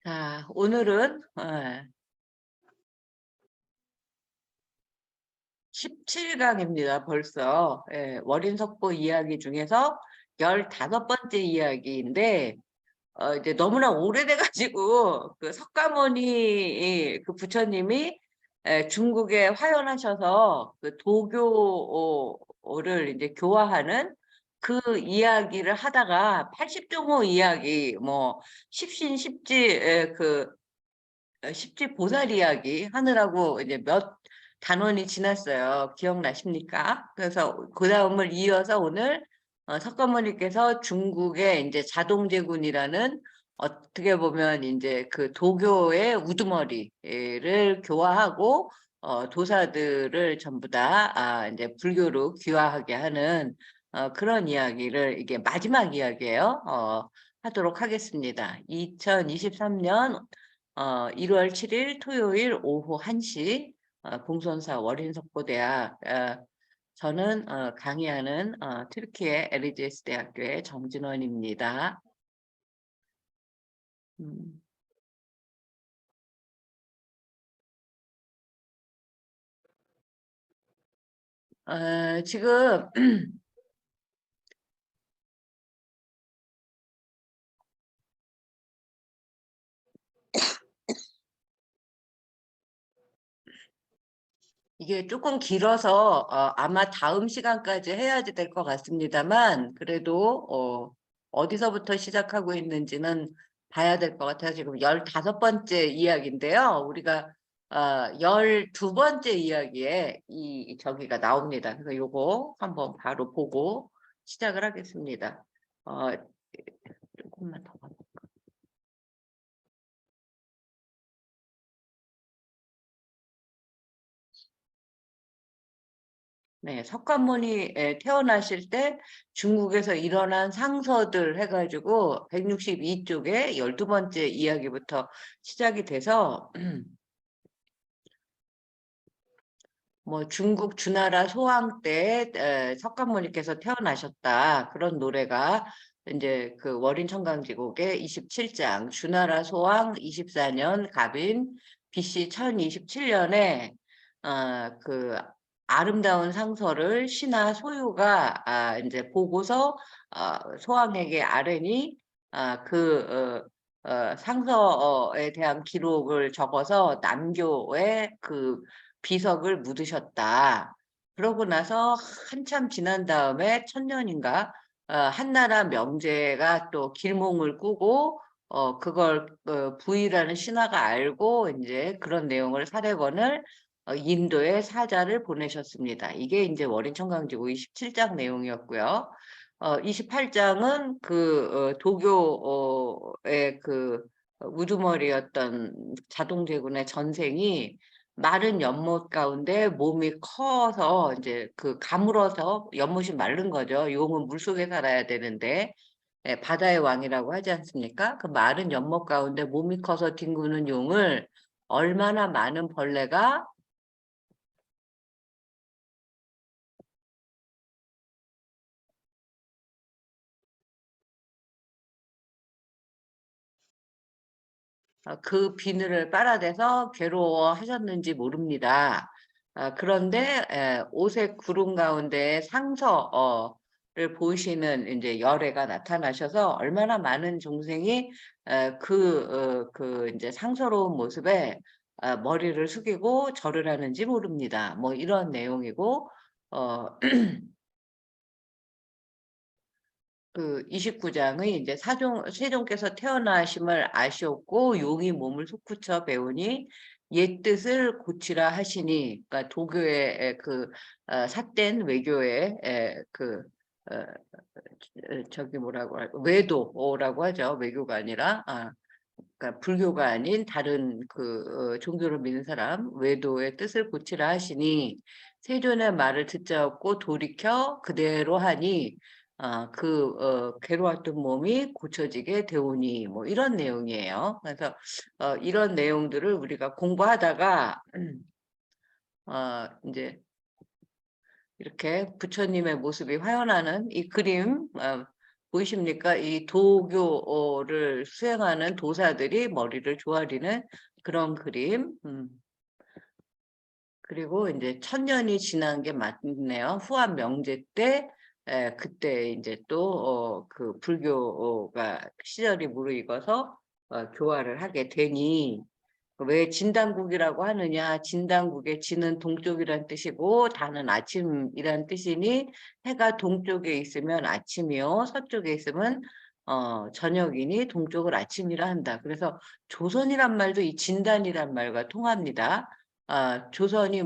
자, 오늘은 17강입니다. 벌써. 월인석보 이야기 중에서 15번째 이야기인데 이제 너무나 오래돼가지고 그 석가모니 그 부처님이 중국에 화연하셔서 그 도교를 이제 교화하는 그 이야기를 하다가 80종호 이야기, 뭐 십신 십지 보살 이야기 하느라고 이제 몇 단원이 지났어요. 기억나십니까? 그래서 그 다음을 이어서 오늘 석가모니께서 중국의 이제 자동제군이라는 어떻게 보면 이제 그 도교의 우두머리를 교화하고 도사들을 전부 다 이제 불교로 귀화하게 하는 그런 이야기를 이게 마지막 이야기예요. 하도록 하겠습니다. 2023년 1월 7일 토요일 오후 1시 공손사 월인석보대학 저는 강의하는 튀르키예 LGS 대학교의 정진원입니다. 지금 이게 조금 길어서 아마 다음 시간까지 해야지 될 것 같습니다만 그래도 어디서부터 시작하고 있는지는 봐야 될 것 같아요. 지금 15번째 이야기인데요. 우리가 12번째 이야기에 저기가 나옵니다. 그래서 요거 한번 바로 보고 시작을 하겠습니다. 조금만 더 봐볼까요? 네, 석가모니 태어나실 때 중국에서 일어난 상서들 해가지고 162쪽에 12번째 이야기부터 시작이 돼서 뭐 중국 주나라 소왕 때 석가모니께서 태어나셨다. 그런 노래가 이제 그 월인청강지곡의 27장 주나라 소왕 24년 갑인 BC 1027년에 그 아름다운 상서를 신하 소유가 이제 보고서 소왕에게 아뢰니 상서에 대한 기록을 적어서 남교에 그 비석을 묻으셨다. 그러고 나서 한참 지난 다음에 천년인가 한나라 명제가 또 길몽을 꾸고 그걸 부의라는 신하가 알고 이제 그런 내용을 사대권을 인도에 사자를 보내셨습니다. 이게 이제 월인청강지고 27장 내용이었고요. 28장은 그 도교의 그 우두머리였던 자동제군의 전생이 마른 연못 가운데 몸이 커서 이제 그 가물어서 연못이 마른 거죠. 용은 물속에 살아야 되는데 바다의 왕이라고 하지 않습니까? 그 마른 연못 가운데 몸이 커서 뒹구는 용을 얼마나 많은 벌레가 그 비늘을 빨아대서 괴로워하셨는지 모릅니다. 그런데 오색 구름 가운데 상서를 보시는 이제 열애가 나타나셔서 얼마나 많은 중생이 그 이제 상서로운 모습에 머리를 숙이고 절을 하는지 모릅니다. 뭐 이런 내용이고 그 29장의 이제 세종께서 태어나심을 아시었고 용이 몸을 솟구쳐 배우니 옛 뜻을 고치라 하시니 그러니까 도교의 그 삿된 외교의 그 어, 저기 뭐라고 외도라고 하죠. 외교가 아니라 그러니까 불교가 아닌 다른 그 종교를 믿는 사람 외도의 뜻을 고치라 하시니 세존의 말을 듣자 없고 돌이켜 그대로 하니 괴로웠던 몸이 고쳐지게 되오니 뭐 이런 내용이에요. 그래서 이런 내용들을 우리가 공부하다가 이제 이렇게 부처님의 모습이 화연하는 이 그림 보이십니까? 이 도교를 수행하는 도사들이 머리를 조아리는 그런 그림. 그리고 이제 1000년이 지난 게 맞네요. 후한 명제 때 그때 이제 또 그 불교가 시절이 무르익어서 교화를 하게 되니 왜 진단국이라고 하느냐? 진단국의 진은 동쪽이란 뜻이고 다는 아침이란 뜻이니 해가 동쪽에 있으면 아침이요, 서쪽에 있으면 저녁이니 동쪽을 아침이라 한다. 그래서 조선이란 말도 이 진단이란 말과 통합니다. 조선이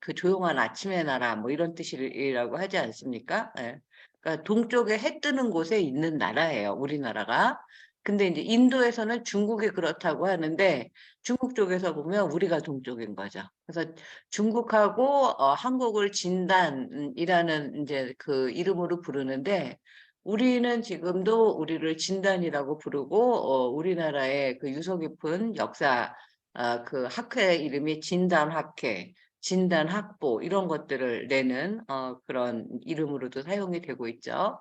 그 조용한 아침의 나라 뭐 이런 뜻이라고 하지 않습니까? 예. 그러니까 동쪽에 해 뜨는 곳에 있는 나라예요, 우리나라가. 근데 이제 인도에서는 중국이 그렇다고 하는데 중국 쪽에서 보면 우리가 동쪽인 거죠. 그래서 중국하고 한국을 진단이라는 이제 그 이름으로 부르는데 우리는 지금도 우리를 진단이라고 부르고 우리나라의 그 유서 깊은 역사 그 학회 이름이 진단학회, 진단학보 이런 것들을 내는 그런 이름으로도 사용이 되고 있죠.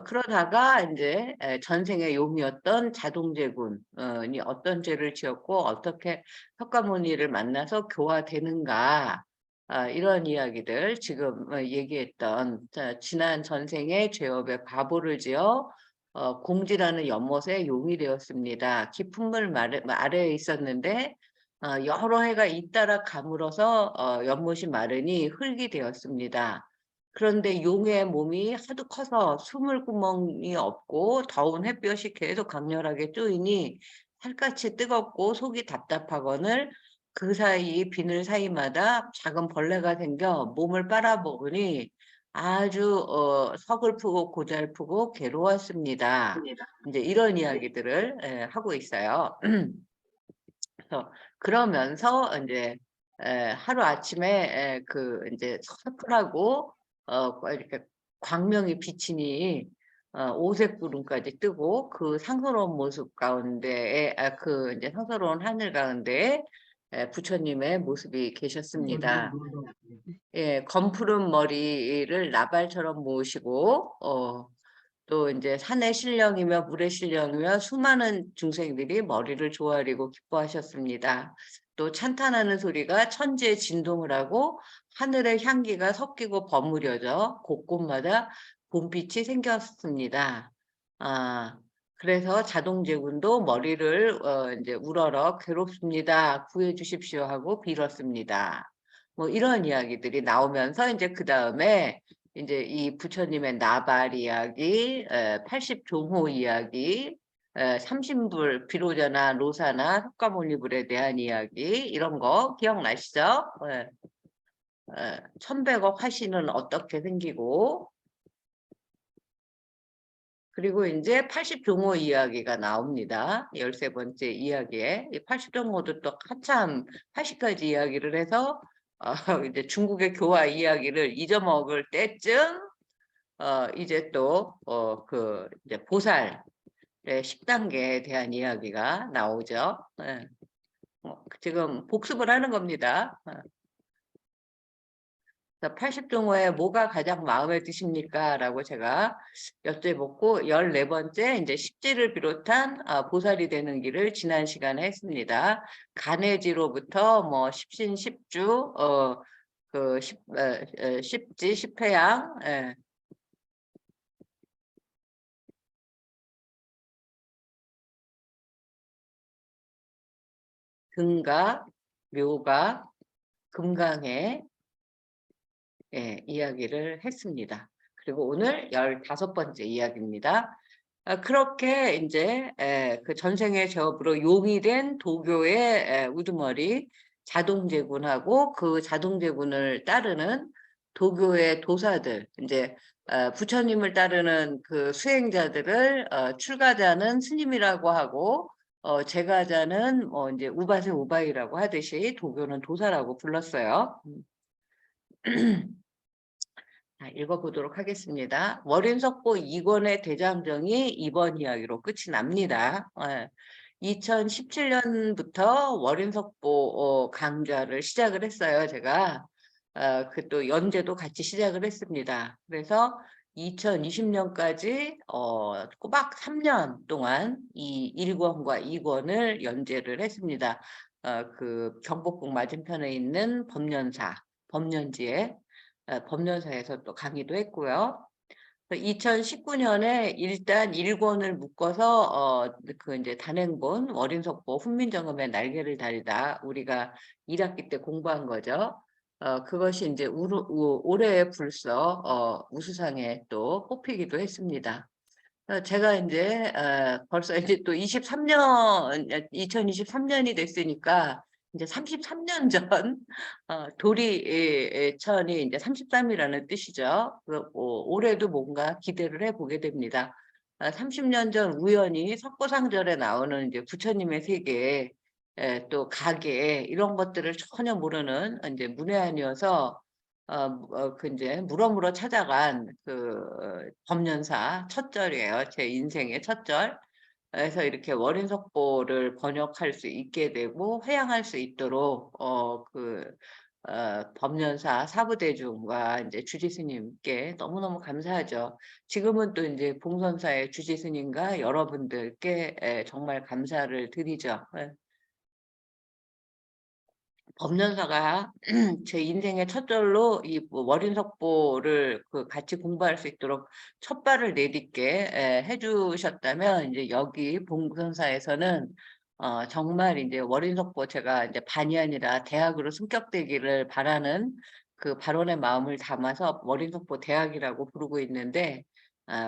그러다가 이제 전생의 용이었던 자동제군이 어떤 죄를 지었고 어떻게 석가모니를 만나서 교화되는가 이런 이야기들 지금 얘기했던 지난 전생의 죄업의 과보를 지어 공지라는 연못에 용이 되었습니다. 깊은 물 아래에 있었는데 여러 해가 잇따라 가물어서 연못이 마르니 흙이 되었습니다. 그런데 용의 몸이 하도 커서 숨을 구멍이 없고 더운 햇볕이 계속 강렬하게 쪼이니 살갗이 뜨겁고 속이 답답하거늘 그 사이 비늘 사이마다 작은 벌레가 생겨 몸을 빨아먹으니 아주 서글프고 고달프고 괴로웠습니다. 이제 이런 이야기들을 하고 있어요. 그러면서 이제 하루 아침에 그 이제 서글하고 이렇게 광명이 비치니 오색 구름까지 뜨고 그 상서로운 모습 가운데에 그 이제 상서로운 하늘 가운데에 부처님의 모습이 계셨습니다. 예, 검푸른 머리를 나발처럼 모으시고 또 이제 산의 신령이며 물의 신령이며 수많은 중생들이 머리를 조아리고 기뻐하셨습니다. 또 찬탄하는 소리가 천지에 진동을 하고 하늘의 향기가 섞이고 버무려져 곳곳마다 봄빛이 생겼습니다. 그래서 자동제군도 머리를 이제 우러러 괴롭습니다. 구해 주십시오 하고 빌었습니다. 뭐 이런 이야기들이 나오면서 이제 그 다음에 이제 이 부처님의 나발 이야기, 80종호 이야기, 삼신불, 비로자나 로사나 석가모니불에 대한 이야기 이런 거 기억나시죠? 1100억 화신은 어떻게 생기고 그리고 이제 80종호 이야기가 나옵니다. 13번째 이야기에. 이 80종호도 또 한참 80가지 이야기를 해서 이제 중국의 교화 이야기를 잊어먹을 때쯤 이제 또 그 이제 보살의 10단계에 대한 이야기가 나오죠. 지금 복습을 하는 겁니다. 80종호에 뭐가 가장 마음에 드십니까? 라고 제가 여쭤보고 14번째 이제 십지를 비롯한 보살이 되는 길을 지난 시간에 했습니다. 간해지로부터 뭐 십신, 십주, 십지, 십회양, 등가, 묘가, 금강에 이야기를 했습니다. 그리고 오늘 15번째 이야기입니다. 그렇게 이제 그 전생의 제업으로 용이 된 도교의 우두머리 자동제군하고 그 자동제군을 따르는 도교의 도사들 이제 부처님을 따르는 그 수행자들을 출가자는 스님이라고 하고 제가자는 이제 우바세 우바이라고 하듯이 도교는 도사라고 불렀어요. 자, 읽어보도록 하겠습니다. 월인석보 2권의 대장정이 이번 이야기로 끝이 납니다. 2017년부터 월인석보 강좌를 시작을 했어요. 제가 그 또 연재도 같이 시작을 했습니다. 그래서 2020년까지 꼬박 3년 동안 이 1권과 2권을 연재를 했습니다. 그 경복궁 맞은편에 있는 법년지에 법연사에서 또 강의도 했고요. 2019년에 일단 1권을 묶어서 그 이제 단행본 월인석보 훈민정음의 날개를 달다 우리가 1학기 때 공부한 거죠. 그것이 이제 올해 불서 우수상에 또 뽑히기도 했습니다. 제가 이제 벌써 이제 또 2023년이 됐으니까 이제 33년 전 도리천이 이제 33이라는 뜻이죠. 올해도 뭔가 기대를 해보게 됩니다. 30년 전 우연히 석고상절에 나오는 이제 부처님의 세계 또 가게 이런 것들을 전혀 모르는 이제 문외한이어서 그 이제 물어물어 찾아간 그 법연사 첫 절이에요. 제 인생의 첫 절. 그래서 이렇게 월인석보를 번역할 수 있게 되고 회양할 수 있도록 법연사 사부대중과 이제 주지스님께 너무너무 감사하죠. 지금은 또 이제 봉선사의 주지스님과 여러분들께 정말 감사를 드리죠. 법연사가 제 인생의 첫 절로 이 월인석보를 그 같이 공부할 수 있도록 첫 발을 내딛게 해주셨다면 이제 여기 봉선사에서는 정말 이제 월인석보 제가 이제 반이 아니라 대학으로 승격되기를 바라는 그 발언의 마음을 담아서 월인석보 대학이라고 부르고 있는데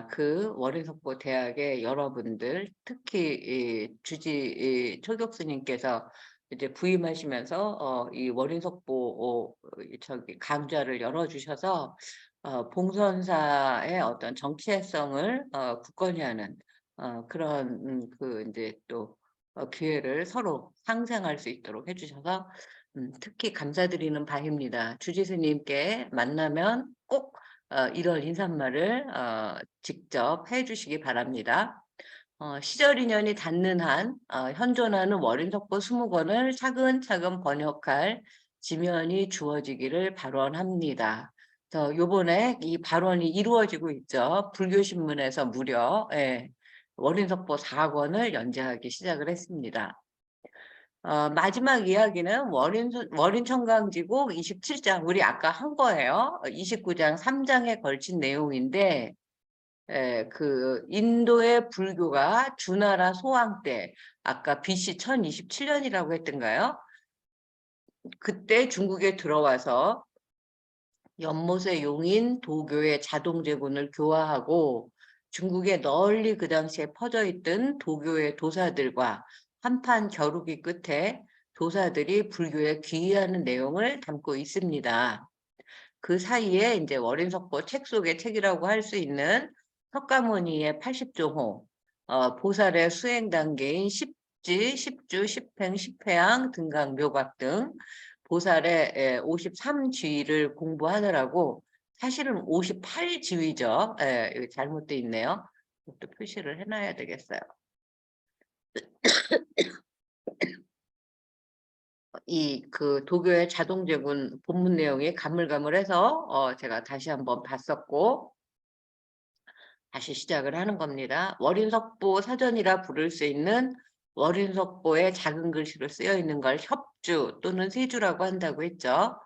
그 월인석보 대학의 여러분들 특히 이 주지 초격 스님께서 이제 부임하시면서 이 월인석보 저기 강좌를 열어주셔서 봉선사의 어떤 정체성을 굳건히 하는 그런 그 이제 또 기회를 서로 상생할 수 있도록 해주셔서 특히 감사드리는 바입니다. 주지스님께 만나면 꼭 이런 인사말을 직접 해주시기 바랍니다. 시절 인연이 닿는 한 현존하는 월인석보 20권을 차근차근 번역할 지면이 주어지기를 발언합니다. 요번에 이 발언이 이루어지고 있죠. 불교신문에서 무려 월인석보 4권을 연재하기 시작을 했습니다. 마지막 이야기는 월인청강지국 27장 우리 아까 한 거예요. 29장 3장에 걸친 내용인데 그 인도의 불교가 주나라 소왕 때 아까 BC 1027년이라고 했던가요? 그때 중국에 들어와서 연못의 용인 도교의 자동제군을 교화하고 중국에 널리 그 당시에 퍼져 있던 도교의 도사들과 한판 겨루기 끝에 도사들이 불교에 귀의하는 내용을 담고 있습니다. 그 사이에 이제 월인석보 책 속의 책이라고 할 수 있는 석가모니의 80종호, 보살의 수행 단계인 십지, 십주, 십행, 십회양, 등강, 묘각 등 보살의 53지위를 공부하느라고 사실은 58지위죠. 여기 잘못되어 있네요. 또 표시를 해놔야 되겠어요. 이 그 도교의 자동제군 본문 내용이 가물가물해서 제가 다시 한번 봤었고 다시 시작을 하는 겁니다. 월인석보 사전이라 부를 수 있는 월인석보에 작은 글씨로 쓰여 있는 걸 협주 또는 세주라고 한다고 했죠.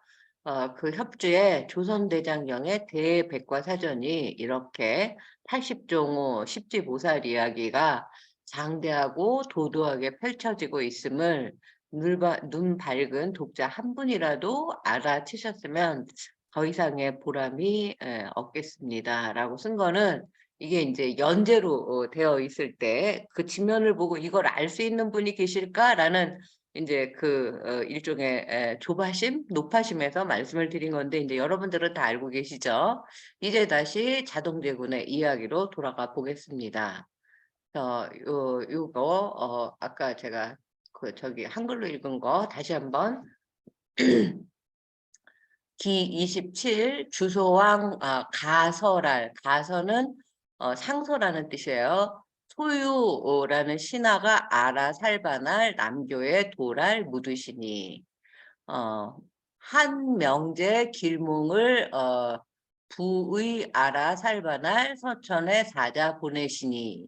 그 협주에 조선대장경의 대백과사전이 이렇게 80종호 십지보살 이야기가 장대하고 도도하게 펼쳐지고 있음을 눈 밝은 독자 한 분이라도 알아채셨으면 더 이상의 보람이 없겠습니다라고 쓴 거는 이게 이제 연재로 되어 있을 때 그 지면을 보고 이걸 알 수 있는 분이 계실까라는 이제 그 일종의 조바심, 높아심에서 말씀을 드린 건데 이제 여러분들은 다 알고 계시죠? 이제 다시 자동제군의 이야기로 돌아가 보겠습니다. 요거 아까 제가 그 저기 한글로 읽은 거 다시 한번 기 27 주소왕 가서랄 가서는 상서라는 뜻이에요. 소유라는 신하가 아라 살바날 남교에 도랄 묻으시니 한 명제 길몽을 부의 아라 살바날 서천에 사자 보내시니에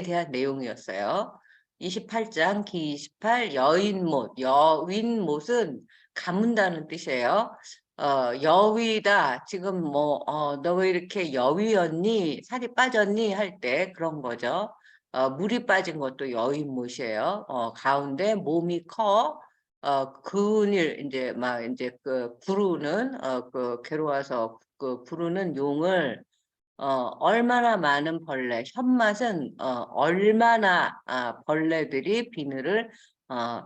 대한 내용이었어요. 28장 기 28 여인못 여윈못은 가문다는 뜻이에요. 여위다 지금 뭐 너 왜 이렇게 여위였니 살이 빠졌니 할 때 그런 거죠. 물이 빠진 것도 여인못이에요. 가운데 몸이 커 근일 이제 막 이제 그 부르는 그 괴로워서 그 부르는 용을 얼마나 많은 벌레 현맛은 얼마나 벌레들이 비늘을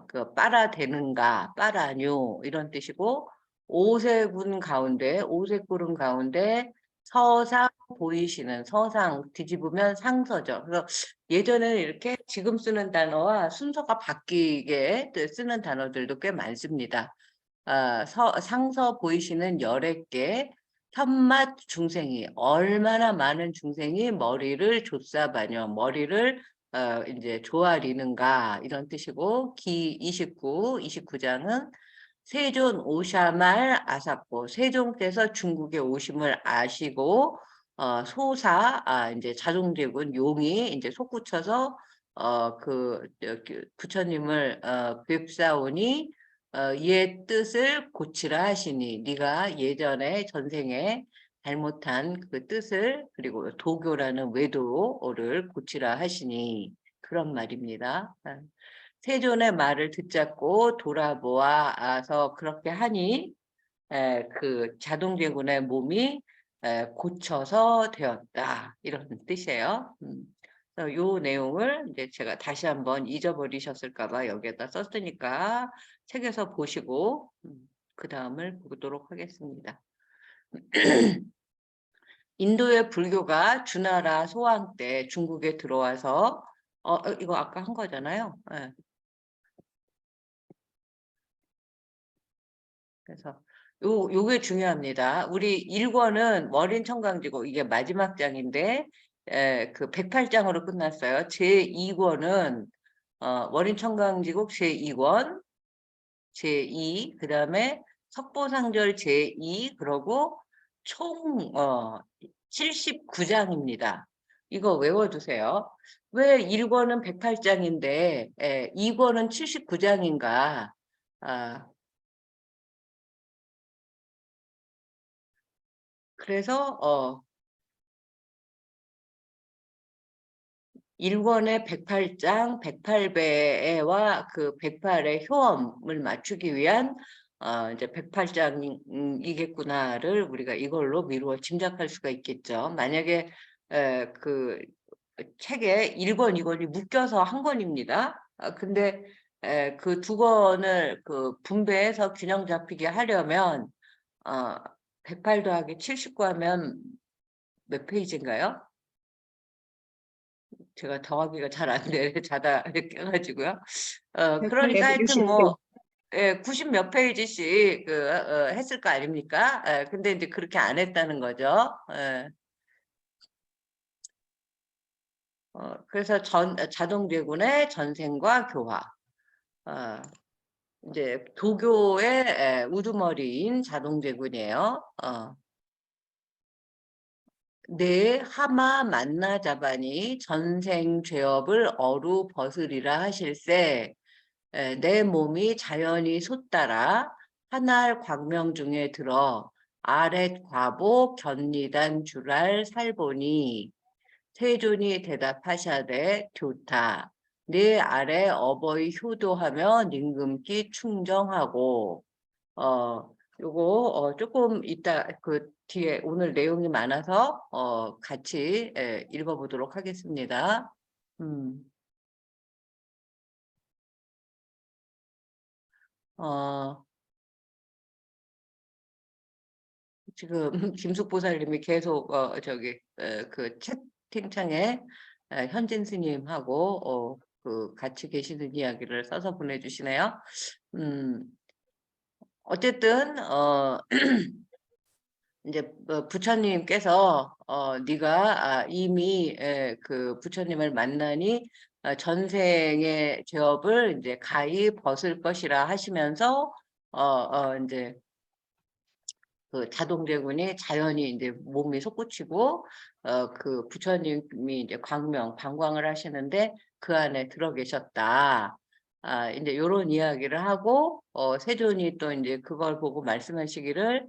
그 빨아대는가 빨아뇨 이런 뜻이고 오색군 가운데 오색구름 가운데 서상 보이시는 서상 뒤집으면 상서죠. 그래서 예전에는 이렇게 지금 쓰는 단어와 순서가 바뀌게 쓰는 단어들도 꽤 많습니다. 상서 보이시는 열애께 현맛 중생이 얼마나 많은 중생이 머리를 조사바녀 머리를 이제 조아리는가 이런 뜻이고 기 29장은 세존 오샤말 아사코 세종께서 중국에 오심을 아시고 소사 이제 자종제군 용이 이제 솟구쳐서 부처님을 뵙사오니 옛 뜻을 고치라 하시니 네가 예전에 전생에 잘못한 그 뜻을 그리고 도교라는 외도를 고치라 하시니 그런 말입니다. 세존의 말을 듣잡고 돌아보아서 그렇게 하니 그 자동제군의 몸이 고쳐서 되었다 이런 뜻이에요. 요 내용을 이제 제가 다시 한번 잊어버리셨을까봐 여기에다 썼으니까 책에서 보시고 그 다음을 보도록 하겠습니다. 인도의 불교가 주나라 소왕 때 중국에 들어와서 이거 아까 한 거잖아요. 네. 그래서 요게 중요합니다. 우리 1권은 월인 청강지고 이게 마지막 장인데 그 108장으로 끝났어요. 제2권은 월인 청강지국 제2권 제2 그다음에 석보상절 제2 그러고 총 79장입니다. 이거 외워두세요. 왜 1권은 108장인데 2권은 79장인가? 그래서 1권의 108장, 108배와 그 108의 효험을 맞추기 위한 이제 108장이겠구나를 우리가 이걸로 미루어 짐작할 수가 있겠죠. 만약에 그 책에 1권, 2권이 묶여서 한 권입니다. 근데 그 두 권을 그 분배해서 균형 잡히게 하려면 108 더하기 79 하면 몇 페이지인가요? 제가 더하기가 잘 안 돼. 자다 껴가지고요. 그러니까 하여튼 뭐, 90 몇 페이지씩 했을 거 아닙니까? 근데 이제 그렇게 안 했다는 거죠. 그래서 자동제군의 전생과 교화. 이제 도교의 우두머리인 자동제군이에요. 내 하마 만나 자바니 전생 죄업을 어루 벗으리라 하실세 내 몸이 자연히 솟따라 하날 광명 중에 들어 아랫 과보 견리단 줄알 살보니 세존이 대답하샤되 좋다. 내 아래 어버이 효도하며 닝금기 충정하고 요거 조금 이따 그 뒤에 오늘 내용이 많아서 같이 읽어보도록 하겠습니다. 음, 어, 지금 김숙보살님이 계속 그 채팅창에 현진 스님하고 그 같이 계시는 이야기를 써서 보내주시네요. 어쨌든 이제 부처님께서 네가 이미 그 부처님을 만나니 전생의 죄업을 이제 가히 벗을 것이라 하시면서 이제 그 자동제군이 자연히 이제 몸이 솟구치고 그 부처님이 이제 방광을 하시는데 그 안에 들어 계셨다. 이제 요런 이야기를 하고 세존이 또 이제 그걸 보고 말씀하시기를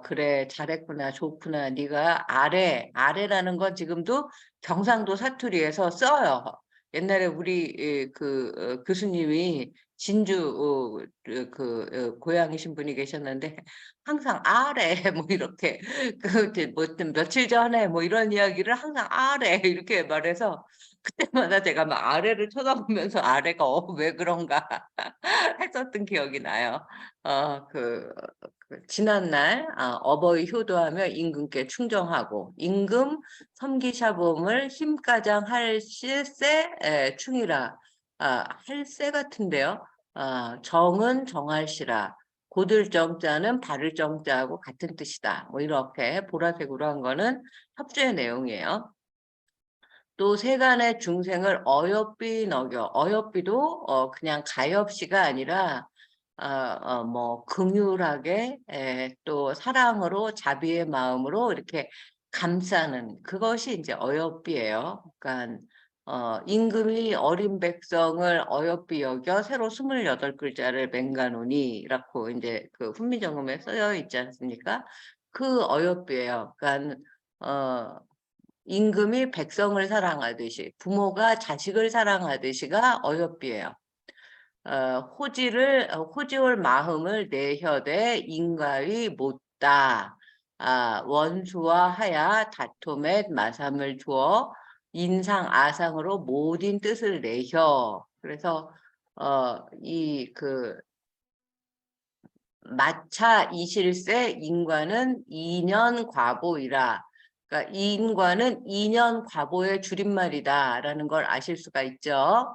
그래 잘했구나 좋구나 네가 아래라는 건 지금도 경상도 사투리에서 써요. 옛날에 우리 교수님이 진주 고향이신 분이 계셨는데 항상 아래 뭐 이렇게 뭐 며칠 전에 뭐 이런 이야기를 항상 아래 이렇게 말해서 그때마다 제가 막 아래를 쳐다보면서 아래가 왜 그런가 했었던 기억이 나요. 지난날 어버이 효도하며 임금께 충정하고 임금 섬기샤범을 힘가장 할 실세 충이라. 할세 같은데요. 정은 정할시라. 고들 정자는 바를 정자하고 같은 뜻이다. 뭐 이렇게 보라색으로 한 거는 협조의 내용이에요. 또 세간의 중생을 어여삐 너겨. 어여삐도 그냥 가엾이가 아니라 뭐 긍휼하게 또 사랑으로 자비의 마음으로 이렇게 감싸는 그것이 이제 어여삐예요. 그러니까 임금이 어린 백성을 어여삐 여겨 새로 28글자를 맹가노니라고 이제 그 훈미정음에 써져 있지 않습니까? 그 어여삐예요. 그러니까 임금이 백성을 사랑하듯이 부모가 자식을 사랑하듯이가 어여삐예요. 호지올 마음을 내혀대 인가위 못다. 원수와 하야 다툼에 마삼을 주어 인상 아상으로 모든 뜻을 내혀. 그래서 마차 이실세 인과는 2년 과보이라. 그러니까 인과는 2년 과보의 줄임말이다라는 걸 아실 수가 있죠.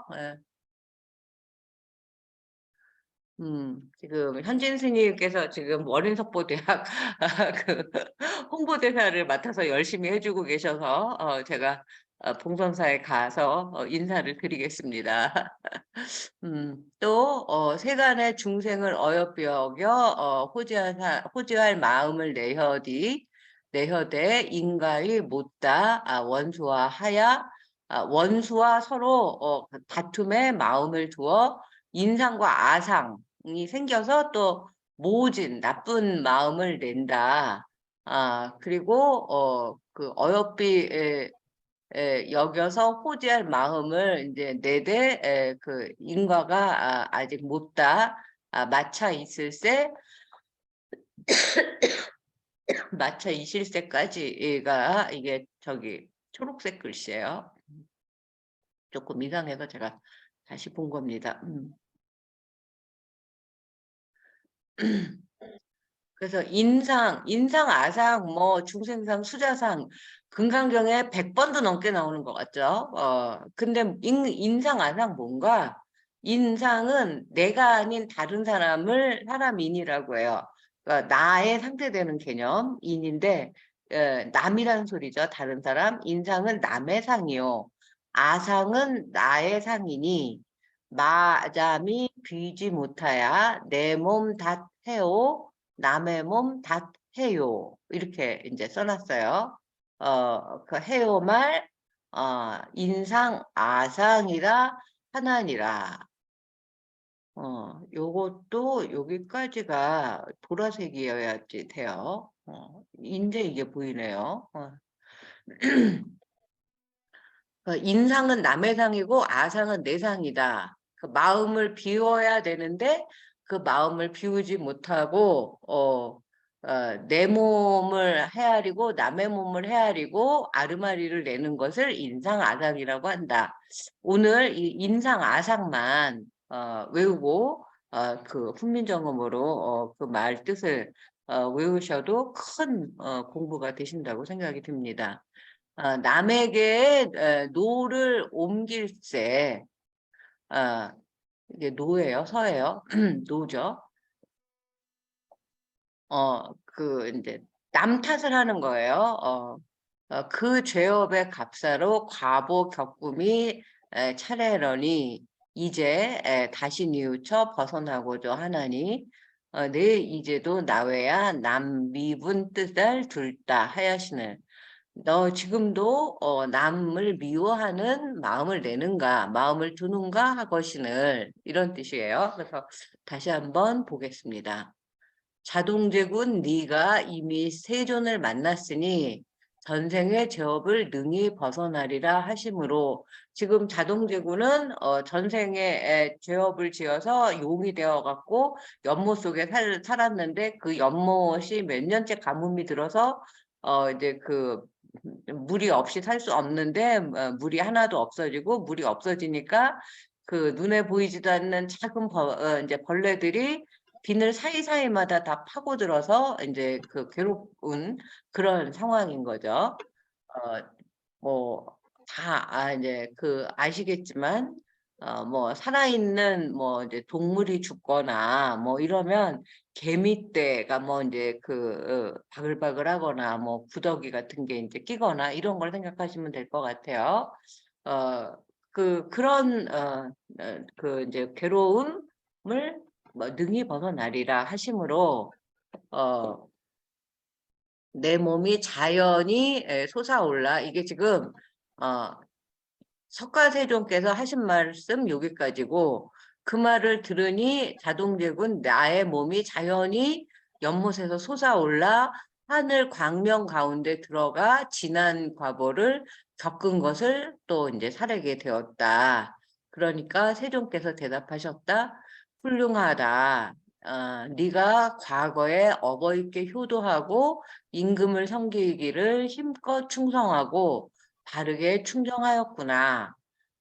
지금 현진 스님께서 지금 원인석보대학 그 홍보대사를 맡아서 열심히 해주고 계셔서 제가 봉선사에 가서 인사를 드리겠습니다. 또 세간의 중생을 어여삐 여겨 호지할 마음을 내혀대 인가의 못다. 원수와 하야. 원수와 서로 다툼에 마음을 두어 인상과 아상이 생겨서 또 모진 나쁜 마음을 낸다. 그리고 그 어여삐 여겨서 호지할 마음을 이제 내대 그 인과가 아직 못다. 마차 있을세 마차 이실세까지가 이게 저기 초록색 글씨예요. 조금 이상해서 제가 다시 본 겁니다. 그래서 인상, 아상, 뭐 중생상, 수자상, 금강경에 100번도 넘게 나오는 것 같죠. 근데 인상, 아상 뭔가? 인상은 내가 아닌 다른 사람인이라고 해요. 그러니까 나의 상대되는 개념, 인인데 남이라는 소리죠. 다른 사람. 인상은 남의 상이요. 아상은 나의 상이니 마잠이 비지 못하야 내 몸 닷해오 남의 몸 닷해요. 이렇게 이제 써놨어요. 그 해요 말 인상 아상이라 하나니라. 요것도 여기까지가 보라색이어야지 돼요. 이제 이게 보이네요. 인상은 남의 상이고 아상은 내 상이다. 그 마음을 비워야 되는데 그 마음을 비우지 못하고 내 몸을 헤아리고 남의 몸을 헤아리고 아르마리를 내는 것을 인상 아상이라고 한다. 오늘 이 인상 아상만 외우고 그 훈민정음으로 그 말 뜻을 외우셔도 큰 공부가 되신다고 생각이 듭니다. 남에게 노를 옮길세. 이게 노예요, 서예요, 노죠. 이제 남 탓을 하는 거예요. 그 죄업의 값사로 과보 겪음이 차례러니 이제 다시 뉘우쳐 벗어나고자 하나니 내 이제도 나외야 남미분 뜻을 둘다 하여시는 너 지금도 남을 미워하는 마음을 내는가 마음을 두는가 하거신을 이런 뜻이에요. 그래서 다시 한번 보겠습니다. 자동제군 네가 이미 세존을 만났으니 전생의 죄업을 능히 벗어나리라 하심으로 지금 자동제군은 전생에 죄업을 지어서 용이 되어 갖고 연못 속에 살았는데 그 연못이 몇 년째 가뭄이 들어서 이제 그 물이 없이 살 수 없는데 물이 하나도 없어지고 물이 없어지니까 그 눈에 보이지도 않는 작은 이제 벌레들이 비늘 사이사이마다 다 파고들어서 이제 그 괴로운 그런 상황인 거죠. 뭐 다 이제 그 아시겠지만 뭐 살아있는 뭐 이제 동물이 죽거나 뭐 이러면 개미떼가 뭐 이제 그 바글바글하거나 뭐 구더기 같은 게 이제 끼거나 이런 걸 생각하시면 될 것 같아요. 그런 그 이제 괴로움을 뭐 능히 벗어나리라 하심으로 어 내 몸이 자연히 솟아올라 이게 지금 어 석가세존께서 하신 말씀 여기까지고 그 말을 들으니 자동제군 나의 몸이 자연히 연못에서 솟아올라 하늘 광명 가운데 들어가 지난 과거를 겪은 것을 또 이제 살게 되었다. 그러니까 세존께서 대답하셨다. 훌륭하다. 네가 과거에 어버이께 효도하고 임금을 섬기기를 힘껏 충성하고 바르게 충정하였구나.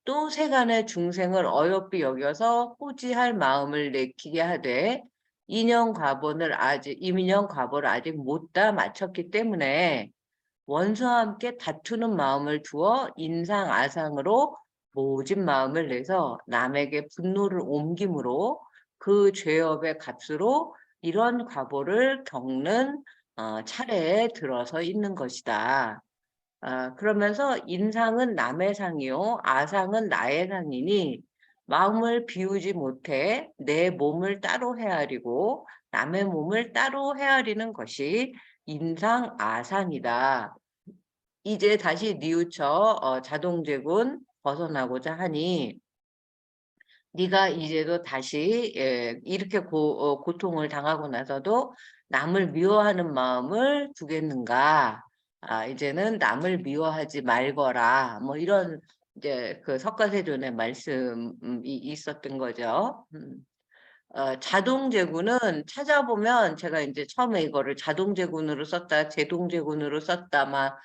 또 세간의 중생을 어여삐 여겨서 호지할 마음을 내키게 하되 이민영 과보를 아직 못다 마쳤기 때문에 원수와 함께 다투는 마음을 두어 인상 아상으로 모진 마음을 내서 남에게 분노를 옮김으로 그 죄업의 값으로 이런 과보를 겪는 차례에 들어서 있는 것이다. 그러면서 인상은 남의 상이요, 아상은 나의 상이니 마음을 비우지 못해 내 몸을 따로 헤아리고 남의 몸을 따로 헤아리는 것이 인상 아상이다. 이제 다시 뉘우쳐 자동제군 벗어나고자 하니 네가 이제도 다시 이렇게 고통을 당하고 나서도 남을 미워하는 마음을 두겠는가? 이제는 남을 미워하지 말거라. 뭐 이런 이제 그 석가세존의 말씀이 있었던 거죠. 자동제군은 찾아보면 제가 이제 처음에 이거를 자동제군으로 썼다, 제동제군으로 썼다, 막,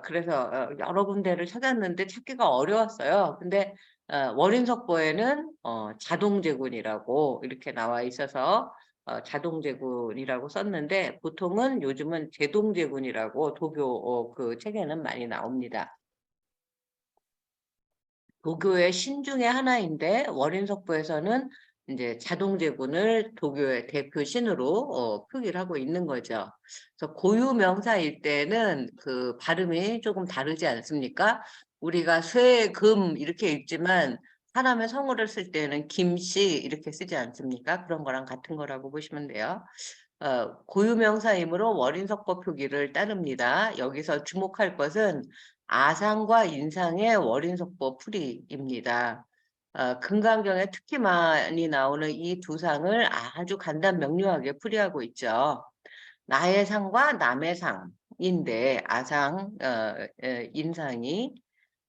그래서 여러 군데를 찾았는데 찾기가 어려웠어요. 근데 월인석보에는 자동제군이라고 이렇게 나와 있어서 자동제군이라고 썼는데 보통은 요즘은 제동제군이라고 도교 그 책에는 많이 나옵니다. 도교의 신 중에 하나인데 월인석보에서는 이제 자동제군을 도교의 대표 신으로 표기를 하고 있는 거죠. 그래서 고유명사일 때는 그 발음이 조금 다르지 않습니까? 우리가 쇠금 이렇게 읽지만 사람의 성어를 쓸 때는 김씨 이렇게 쓰지 않습니까? 그런 거랑 같은 거라고 보시면 돼요. 고유명사이므로 월인석보 표기를 따릅니다. 여기서 주목할 것은 아상과 인상의 월인석보 풀이입니다. 금강경에 특히 많이 나오는 이 두 상을 아주 간단 명료하게 풀이하고 있죠. 나의 상과 남의 상인데 아상, 인상이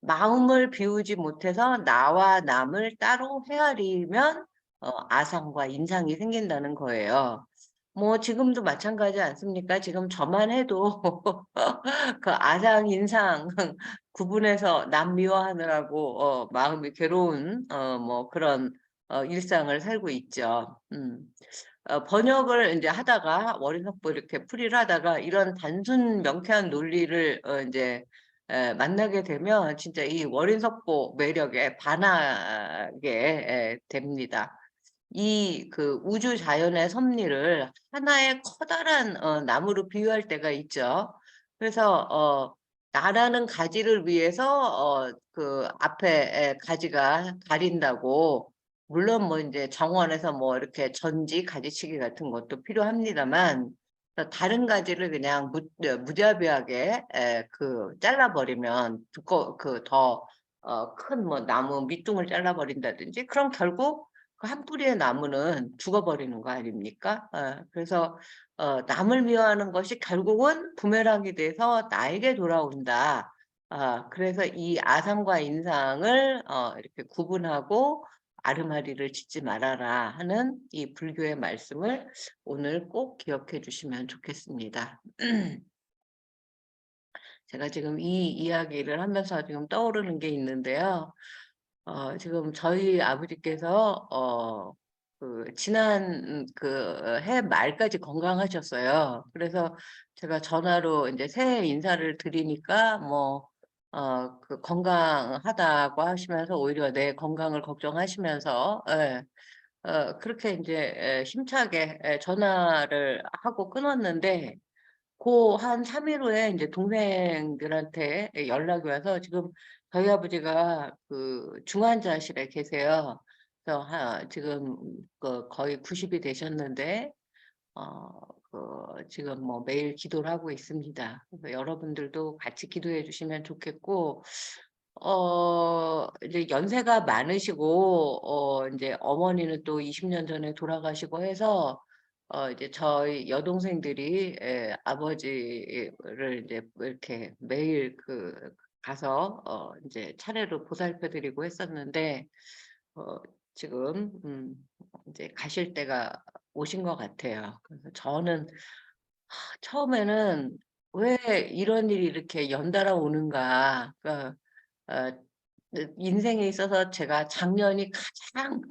마음을 비우지 못해서 나와 남을 따로 헤아리면 아상과 인상이 생긴다는 거예요. 뭐 지금도 마찬가지 않습니까? 지금 저만 해도 그 아상, 인상 구분해서 남 미워하느라고 마음이 괴로운 뭐 그런 일상을 살고 있죠. 번역을 이제 하다가 월인석보 이렇게 풀이를 하다가 이런 단순 명쾌한 논리를 이제 만나게 되면 진짜 이 월인석보 매력에 반하게 됩니다. 이 그 우주 자연의 섭리를 하나의 커다란 나무로 비유할 때가 있죠. 그래서 나라는 가지를 위해서 그 앞에 가지가 가린다고, 물론 뭐 인제 정원에서 뭐 이렇게 전지 가지치기 같은 것도 필요합니다만, 다른 가지를 그냥 무자비하게 그 잘라 버리면 그 더 큰 뭐 나무 밑둥을 잘라 버린다든지, 그럼 결국 그 한 뿌리의 나무는 죽어버리는 거 아닙니까? 그래서 남을 미워하는 것이 결국은 부메랑이 돼서 나에게 돌아온다. 그래서 이 아상과 인상을 이렇게 구분하고 아르마리를 짓지 말아라 하는 이 불교의 말씀을 오늘 꼭 기억해 주시면 좋겠습니다. 제가 지금 이 이야기를 하면서 지금 떠오르는 게 있는데요. 지금 저희 아버지께서 그 지난 그 해 말까지 건강하셨어요. 그래서 제가 전화로 인제 새해 인사를 드리니까 뭐 그 건강하다고 하시면서 오히려 내 건강을 걱정하시면서, 예, 그렇게 인제 힘차게 전화를 하고 끊었는데, 고 한 3일 후에 인제 동생들한테 연락이 와서 지금 저희 아버지가 그 중환자실에 계세요. 그래서 지금 그 거의 90이 되셨는데 지금 뭐 매일 기도를 하고 있습니다. 그래서 여러분들도 같이 기도해 주시면 좋겠고, 이제 연세가 많으시고 인제 어머니는 또 20년 전에 돌아가시고 해서 이제 저희 여동생들이 아버지를 이제 뭐 이렇게 매일 가서 인제 차례로 보살펴 드리고 했었는데, 어 지금 인제 가실 때가 오신 것 같아요. 그래서 저는 처음에는 '왜 이런 일이 이렇게 연달아 오는가.' 그러니까 어 인생에 있어서 제가 작년이 가장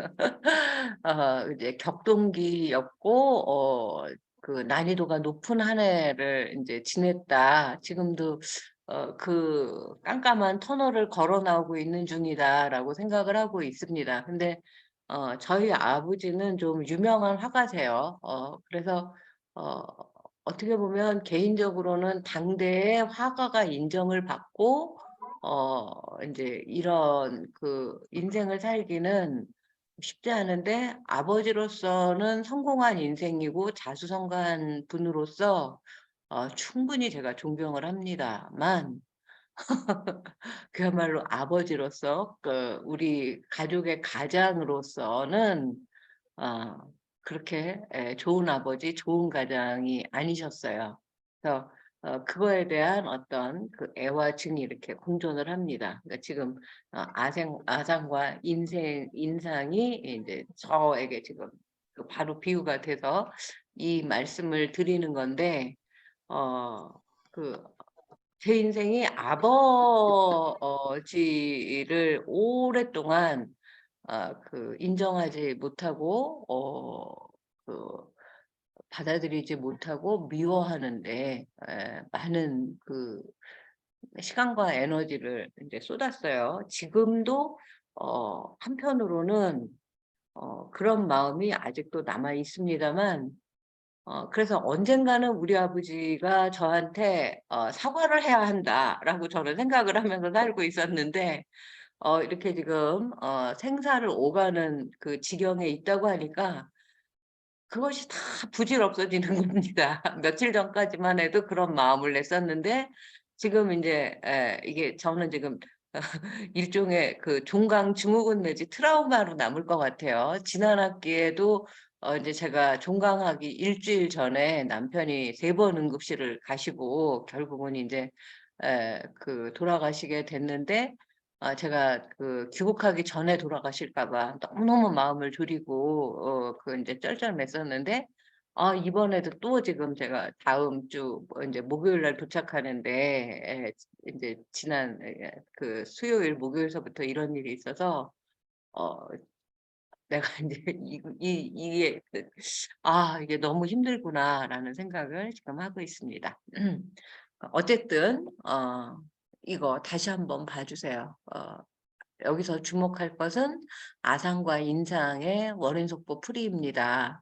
이제 격동기였고 그 난이도가 높은 한 해를 인제 지냈다. 지금도 그 깜깜한 터널을 걸어 나오고 있는 중이다라고 생각을 하고 있습니다. 근데 저희 아버지는 좀 유명한 화가세요. 그래서 어 어떻게 보면 개인적으로는 당대의 화가가 인정을 받고 인제 이런 그 인생을 살기는 쉽지 않은데, 아버지로서는 성공한 인생이고 자수성가한 분으로서 충분히 제가 존경을 합니다만, 그야말로 아버지로서 우리 가족의 가장으로서는 아 그렇게 좋은 아버지, 좋은 가장이 아니셨어요. 그래서 그거에 대한 어떤 그 애와 증이 이렇게 공존을 합니다. 그러니까 지금 아상과 인상이 이제 저에게 지금 그 바로 비유가 돼서 이 말씀을 드리는 건데, 어 그 제 인생이 아버지를 오랫동안 인정하지 못하고 그 받아들이지 못하고 미워하는데 많은 그 시간과 에너지를 인제 쏟았어요. 지금도 한편으로는 그런 마음이 아직도 남아 있습니다만, 그래서 언젠가는 우리 아버지가 저한테 '사과를 해야 한다.'라고 저는 생각을 하면서 살고 있었는데, 이렇게 지금 생사를 오가는 그 지경에 있다고 하니까 그것이 다 부질없어지는 겁니다. 며칠 전까지만 해도 그런 마음을 냈었는데, 지금 인제 이게 저는 지금 일종의 그 종강 증후군 내지 트라우마로 남을 것 같아요. 지난 학기에도 인제 제가 종강하기 일 주일 전에 남편이 3번 응급실을 가시고 결국은 인제 돌아가시게 됐는데, 제가 그 귀국하기 전에 돌아가실까 봐 너무너무 마음을 졸이고 인제 쩔쩔맸었는데, 이번에도 또 지금 제가 다음 주 인제 목요일 날 도착하는데 인제 지난 그 수요일 목요일서부터 이런 일이 있어서 어 내가 인제 이게 '이게 너무 힘들구나.'라는 생각을 지금 하고 있습니다. 어쨌든 이거 다시 한번 봐 주세요. 여기서 주목할 것은 아상과 인상의 원인속보 풀이입니다.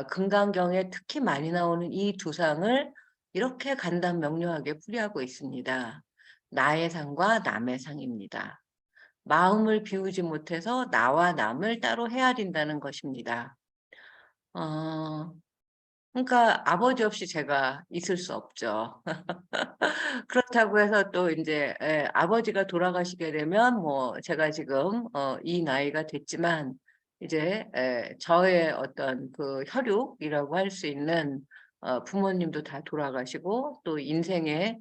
금강경에 특히 많이 나오는 이 두 상을 이렇게 간단 명료하게 풀이하고 있습니다. 나의 상과 남의 상입니다. 마음을 비우지 못해서 나와 남을 따로 헤아린다는 것입니다. 어, 그러니까 아버지 없이 제가 있을 수 없죠. 그렇다고 해서 또 이제 아버지가 돌아가시게 되면 뭐 제가 지금 이 나이가 됐지만 이제 저의 어떤 그 혈육이라고 할 수 있는 부모님도 다 돌아가시고 또 인생의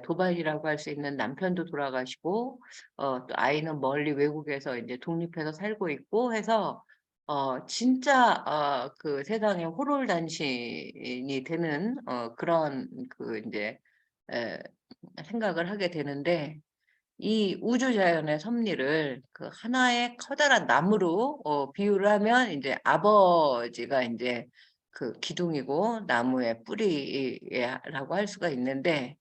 도반이라고 할 수 있는 남편도 돌아가시고 또 아이는 멀리 외국에서 이제 독립해서 살고 있고 해서 진짜 그 세상에 호롤단신이 되는 그런 그 이제 에, 생각을 하게 되는데 이 우주 자연의 섭리를 그 하나의 커다란 나무로 비유를 하면 이제 아버지가 이제 그 기둥이고 나무의 뿌리라고 할 수가 있는데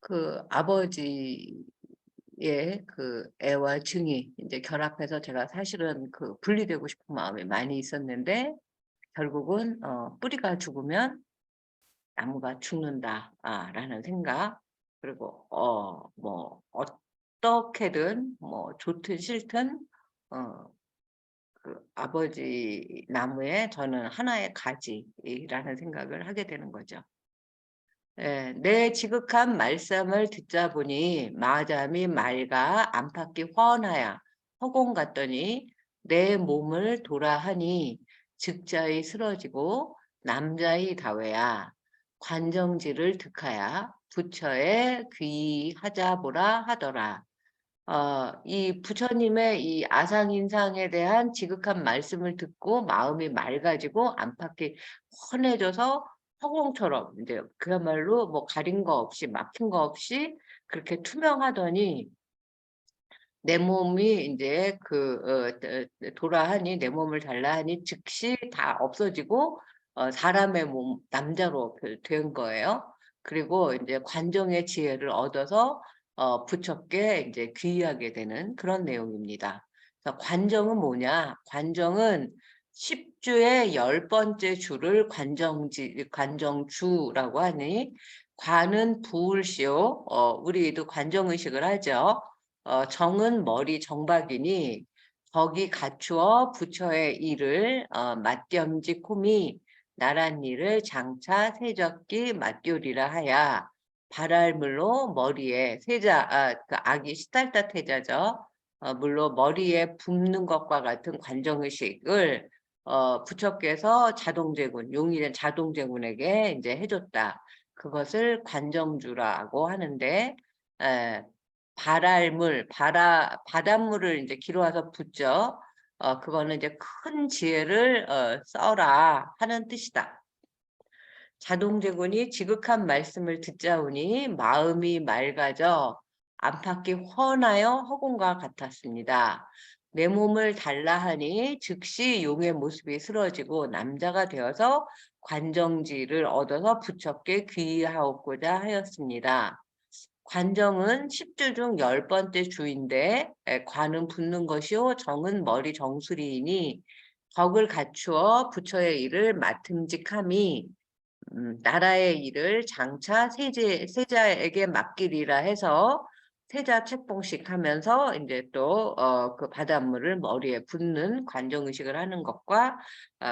그 아버지의 그 애와 증이 이제 결합해서 제가 사실은 그 분리되고 싶은 마음이 많이 있었는데 결국은 뿌리가 죽으면 나무가 죽는다라는 생각 그리고 뭐 어떻게든 뭐 좋든 싫든 그 아버지 나무에 저는 하나의 가지라는 생각을 하게 되는 거죠. 예, 내 지극한 말씀을 듣자 보니 마자미 말과 안팎이 훤하야 허공 같더니 내 몸을 돌아하니 즉자의 쓰러지고 남자의 다외야 관정지를 득하야 부처에 귀하자 보라 하더라. 이 부처님의 이 아상인상에 대한 지극한 말씀을 듣고 마음이 맑아지고 안팎이 환해져서 허공처럼 이제 그야말로 뭐 가린 거 없이 막힌 거 없이 그렇게 투명하더니 내 몸이 이제 돌아하니 내 몸을 달라하니 즉시 다 없어지고 사람의 몸 남자로 된 거예요. 그리고 이제 관정의 지혜를 얻어서 부처께 이제 귀의하게 되는 그런 내용입니다. 그래서 관정은 뭐냐? 관정은 10주의 10번째 주를 관정주라고 하니 관은 부울시오. 우리도 관정의식을 하죠. 정은 머리 정박이니 거기 갖추어 부처의 일을 맞겸지 콤이 나란 일을 장차 세적기 맞교리라 하야 발알물로 머리에 세자 그 악이 시달타 태자죠. 물로 머리에 붓는 것과 같은 관정의식을 부처께서 자동제군 용의된 자동제군에게 이제 해줬다. 그것을 관정주라고 하는데 발알물, 바닷물을 이제 기로와서 붓죠. 그거는 이제 큰 지혜를 써라 하는 뜻이다. 자동제군이 지극한 말씀을 듣자오니 마음이 맑아져 안팎이 훤하여 허공과 같았습니다. 내 몸을 달라 하니 즉시 용의 모습이 쓰러지고 남자가 되어서 관정지를 얻어서 부처께 귀의하옵고자 하였습니다. 관정은 10주 중 10번째 주인데 관은 붙는 것이요 정은 머리 정수리이니 덕을 갖추어 부처의 일을 맡음직함이 나라의 일을 장차 세자에게 맡기리라 해서 세자 책봉식 하면서 이제 또 그 바닷물을 머리에 붓는 관정의식을 하는 것과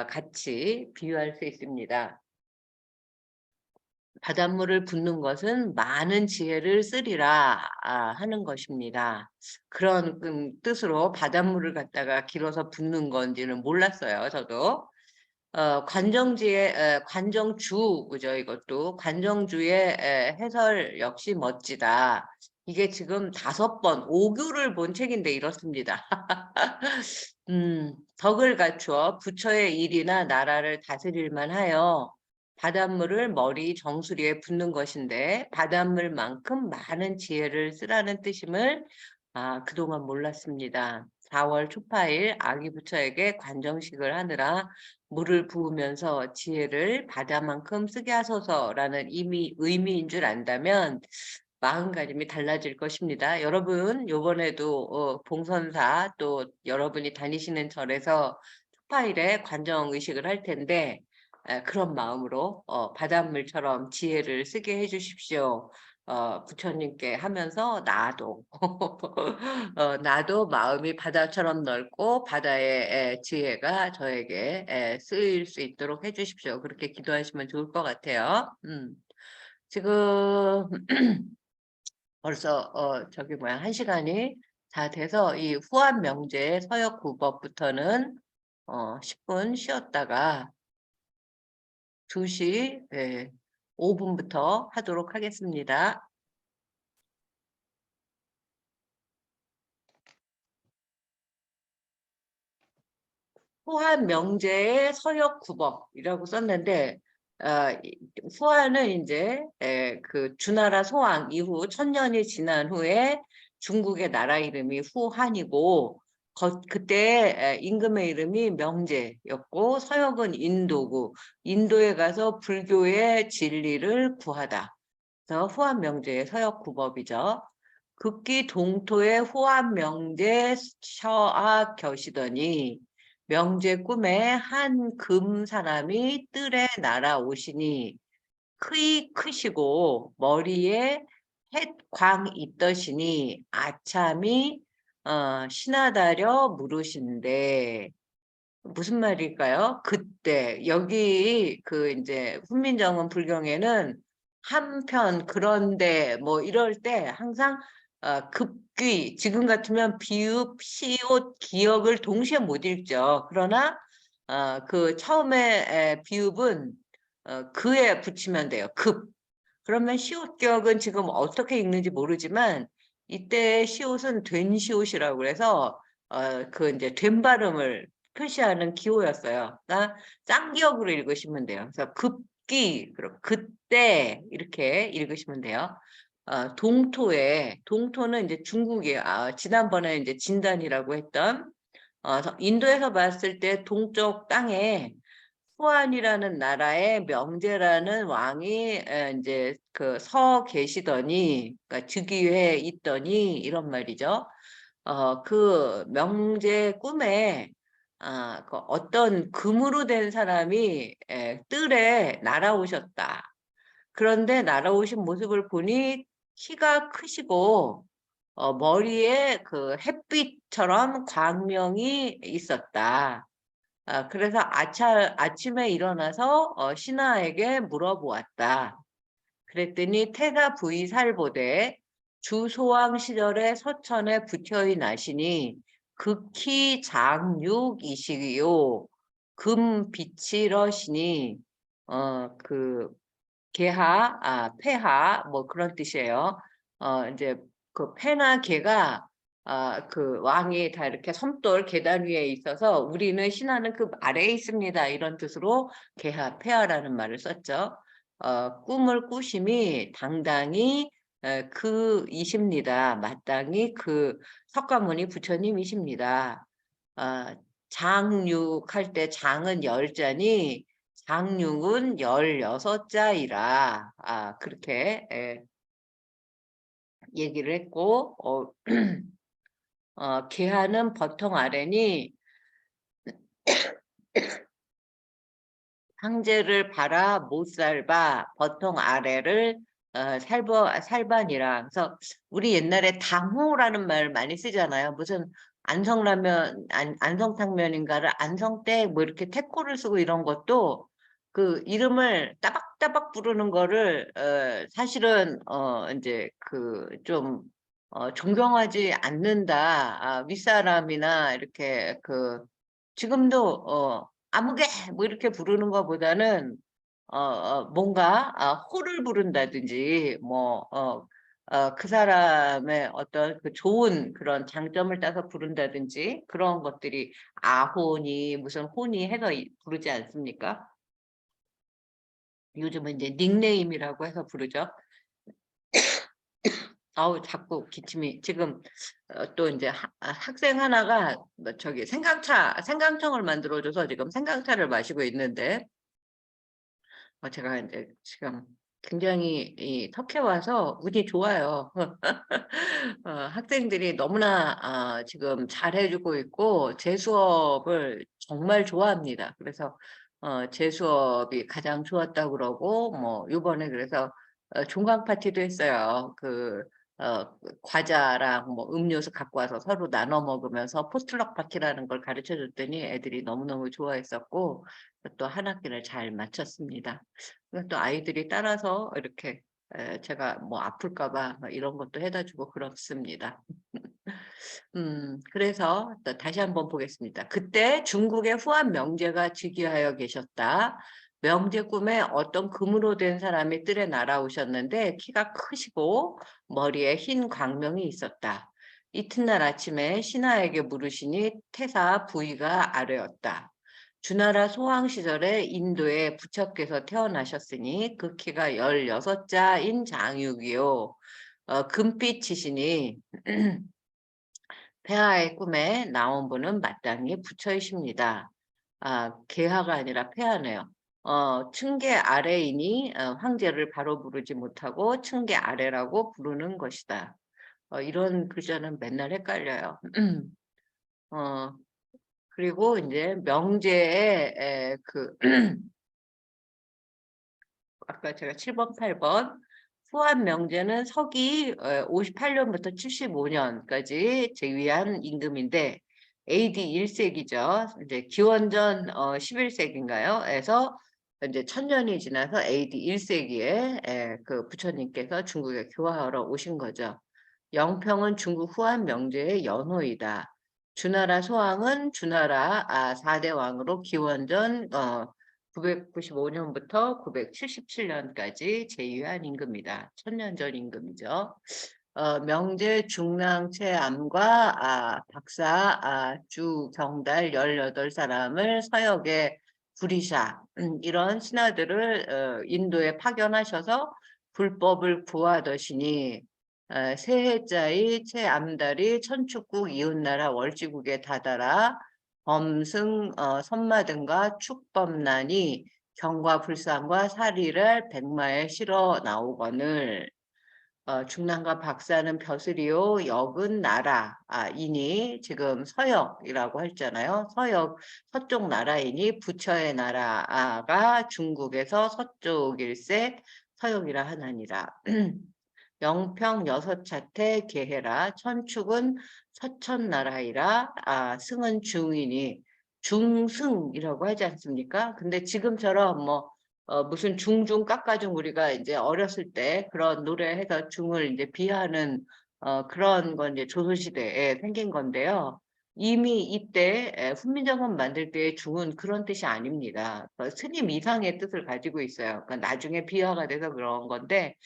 같이 비유할 수 있습니다. 바닷물을 붓는 것은 많은 지혜를 쓰리라 하는 것입니다. 그런 뜻으로 바닷물을 갖다가 길어서 붓는 건지는 몰랐어요. 저도. 관정주, 그죠? 이것도 관정주의 해설 역시 멋지다. 이게 지금 5번, 5교를 본 책인데 이렇습니다. 덕을 갖추어 부처의 일이나 나라를 다스릴만 하여 바닷물을 머리 정수리에 붓는 것인데 바닷물만큼 많은 지혜를 쓰라는 뜻임을 그동안 몰랐습니다. 4월 초파일 아기 부처에게 관정식을 하느라 물을 부으면서 지혜를 바다만큼 쓰게 하소서라는 의미인 줄 안다면 마음가짐이 달라질 것입니다. 여러분, 요번에도 봉선사 또 여러분이 다니시는 절에서 축파일에 관정의식을 할 텐데 그런 마음으로 바닷물처럼 지혜를 쓰게 해주십시오. 부처님께 하면서 나도 나도 마음이 바다처럼 넓고 바다의 지혜가 저에게 쓰일 수 있도록 해주십시오. 그렇게 기도하시면 좋을 것 같아요. 지금 벌써 저기 뭐야 1시간이 다 돼서 이 후한 명제 서역 구법부터는 10분 쉬었다가 2시 5분부터 하도록 하겠습니다. 후한 명제의 서역 구법이라고 썼는데 후한은 이제 그 주나라 소왕 이후 1000년이 지난 후에 중국의 나라 이름이 후한이고 그때 임금의 이름이 명제였고 서역은 인도고 인도에 가서 불교의 진리를 구하다. 그래서 후한 명제의 서역 구법이죠. 극기 동토의 후한 명제 셔아 겨시더니 명제 꿈에 한 금 사람이 뜰에 날아오시니 크이 크시고 머리에 햇광 있더시니 아참이 신하다려 물으신데 무슨 말일까요? 그때 여기 그 이제 훈민정음 불경에는 한편 그런데 뭐 이럴 때 항상 급귀 지금 같으면 비읍 시옷 기역을 동시에 못 읽죠. 그러나 그 처음에 비읍은 그에 붙이면 돼요. 급. 그러면 시옷 기역은 지금 어떻게 읽는지 모르지만 이때 시옷은 된 시옷이라고 그래서 그 이제 된 발음을 표시하는 기호였어요. 그러니까 쌍기역으로 읽으시면 돼요. 그래서 급기, 그리고 그때 이렇게 읽으시면 돼요. 동토는 이제 중국이에요. 지난번에 이제 진단이라고 했던 인도에서 봤을 때 동쪽 땅에 후한이라는 나라의 명제라는 왕이 이제 그 서 계시더니, 그러니까 즉위해 있더니 이런 말이죠. 그 명제 꿈에 그 어떤 금으로 된 사람이 뜰에 날아오셨다. 그런데 날아오신 모습을 보니 키가 크시고 머리에 그 햇빛처럼 광명이 있었다. 그래서 아침에 일어나서 신하에게 물어보았다. 그랬더니 태가 부이 살보되 주소왕 시절에 서천에 부처이 나시니 극히 장육이시요 금비치러시니 그 개하 폐하 뭐 그런 뜻이에요. 이제 그 폐나 개가 그 왕이 다 이렇게 섬돌 계단 위에 있어서 우리는 신하는 그 아래에 있습니다. 이런 뜻으로 개하 폐하라는 말을 썼죠. 꿈을 꾸심이 당당히 그이십니다. 마땅히 그 석가모니 부처님이십니다. 장육할 때 장은 10자니 장육은 16자이라 그렇게 얘기를 했고 개하는 버통 아래니 황제를 바라 못 살바 버통 아래를 살바니라. 그래서 우리 옛날에 당호라는 말 많이 쓰잖아요. 무슨 안성라면 안성탕면인가를 안성댁 뭐 이렇게 태코를 쓰고 이런 것도 그 이름을 따박따박 부르는 거를 사실은 이제 그 좀 존경하지 않는다. 윗사람이나 이렇게 그 지금도 아무개 뭐 이렇게 부르는 것보다는 뭔가 호를 부른다든지 뭐 그 사람의 어떤 그 좋은 그런 장점을 따서 부른다든지 그런 것들이 아호니 무슨 호니 해서 부르지 않습니까? 요즘은 이제 닉네임이라고 해서 부르죠. 아우 자꾸 기침이 지금 또 이제 학생 하나가 뭐 저기 생강청을 만들어줘서 지금 생강차를 마시고 있는데 제가 이제 지금 굉장히 이 터키에 와서 운이 좋아요. 학생들이 너무나 지금 잘해 주고 있고 제 수업을 정말 좋아합니다. 그래서 제 수업이 가장 좋았다고 그러고 뭐 요번에 그래서 종강 파티도 했어요. 과자랑 뭐 음료수 갖고 와서 서로 나눠 먹으면서 포틀럭 파티라는 걸 가르쳐 줬더니 애들이 너무너무 좋아했었고 또 한 학기를 잘 마쳤습니다. 또 아이들이 따라서 이렇게 제가 뭐 아플까 봐 이런 것도 해다 주고 그렇습니다. 그래서 또 다시 한번 보겠습니다. 그때 중국의 후한 명제가 즉위하여 계셨다. 명제 꿈에 어떤 금으로 된 사람이 뜰에 날아오셨는데 키가 크시고 머리에 흰 광명이 있었다. 이튿날 아침에 신하에게 물으시니 태사 부위가 아래였다. 주나라 소왕 시절에 인도의 부처께서 태어나셨으니 그 키가 16자인 장육이요. 금빛이시니 폐하의 꿈에 나온 분은 마땅히 부처이십니다. 계하가 아니라 폐하네요. 층계 아래이니 황제를 바로 부르지 못하고 층계 아래라고 부르는 것이다. 이런 글자는 맨날 헷갈려요. 어, 그리고 이제 명제의 아까 제가 7번, 8번 후한 명제는 서기 58년부터 75년까지 제위한 임금인데 AD 1세기죠. 이제 기원전 11세기인가요? 에서 이제 1000년이 지나서 AD 1세기에 그 부처님께서 중국에 교화하러 오신 거죠. 영평은 중국 후한 명제의 연호이다. 주나라 소왕은 주나라 4대 왕으로 기원전 995년부터 977년까지 제위한 임금이다. 1000년 전 임금이죠. 명제 중랑채암과 박사 주경달 18사람을 서역의 구리샤 이런 신하들을 인도에 파견하셔서 불법을 구하더시니 세해자의 채암달이 천축국 이웃나라 월지국에 다다라 범승 선마등과 축범난이 경과 불상과 사리를 백마에 실어 나오거늘 중랑과 박사는 벼슬이요 역은 나라 이니 지금 서역이라고 했잖아요. 서쪽 나라이니 부처의 나라가 중국에서 서쪽일세 서역이라 하나니라. 영평 여섯차태 계해라 천축은 서천나라이라 승은 중이니 중승이라고 하지 않습니까? 근데 지금처럼 뭐 무슨 중중 깎아중 우리가 이제 어렸을 때 그런 노래해서 중을 이제 비하는 그런 건 이제 조선시대에 생긴 건데요. 이미 이때 훈민정음 만들 때의 중은 그런 뜻이 아닙니다. 스님 이상의 뜻을 가지고 있어요. 그러니까 나중에 비하가 돼서 그런 건데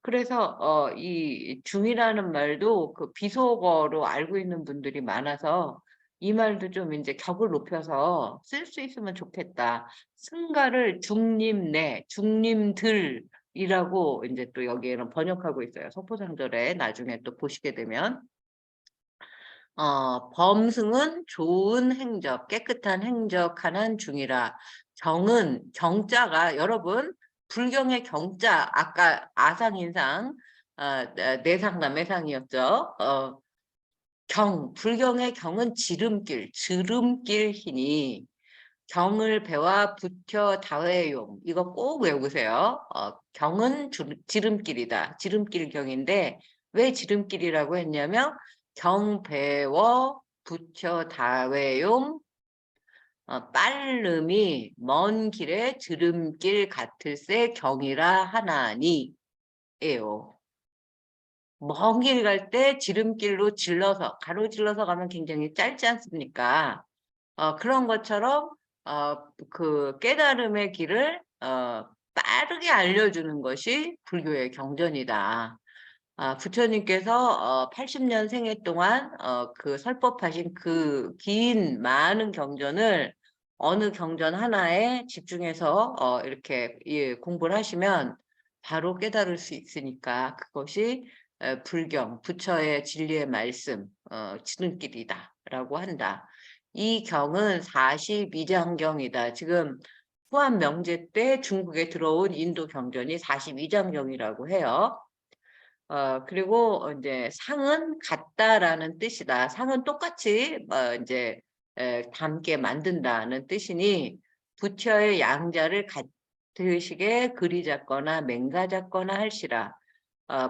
그래서 이 중이라는 말도 그 비속어로 알고 있는 분들이 많아서 이 말도 좀 이제 격을 높여서 쓸 수 있으면 좋겠다. 승가를 중림내, 중림들이라고 이제 또 여기에는 번역하고 있어요. 석포상절에 나중에 또 보시게 되면. 범승은 좋은 행적, 깨끗한 행적하는 중이라. 경자가 여러분 불경의 경자 아까 아상인상 내상 남해상이었죠. 불경의 경은 지름길이니 경을 배와 부처 다회용 이거 꼭 외우세요. 경은 지름길이다. 지름길 경인데 왜 지름길이라고 했냐면 경배워 부처 다회용 빠름이 먼 길에 지름길 같을세 경이라 하나니에요. 먼 길 갈 때 지름길로 가로질러서 가면 굉장히 짧지 않습니까? 그런 것처럼 그 깨달음의 길을 빠르게 알려주는 것이 불교의 경전이다. 부처님께서 80년 생애 동안 그 설법하신 그 긴 많은 경전을 어느 경전 하나에 집중해서 이렇게 공부를 하시면 바로 깨달을 수 있으니까 그것이 불경, 부처의 진리의 말씀, 지름길이다라고 한다. 이 경은 42장경이다. 지금 후한 명제 때 중국에 들어온 인도 경전이 42장경이라고 해요. 그리고 이제 상은 같다라는 뜻이다. 상은 똑같이 이제 닮게 만든다는 뜻이니 부처의 양자를 같으시게 그리잡거나 맹가잡거나 할시라.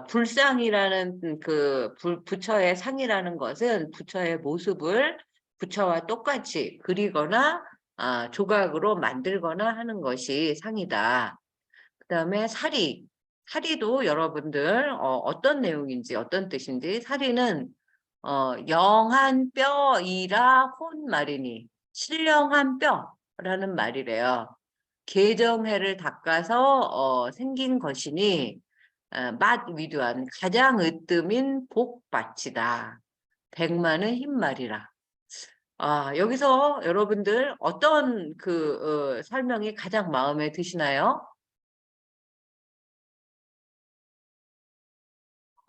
불상이라는 그 부처의 상이라는 것은 부처의 모습을 부처와 똑같이 그리거나 조각으로 만들거나 하는 것이 상이다. 그다음에 사리. 사리도 여러분들 어떤 내용인지 어떤 뜻인지 사리는 영한 뼈이라 혼 말이니 신령한 뼈라는 말이래요. 개정해를 닦아서 생긴 것이니 맛 위두한 가장 으뜸인 복밭이다. 백만은 흰말이라. 여기서 여러분들 어떤 그 설명이 가장 마음에 드시나요?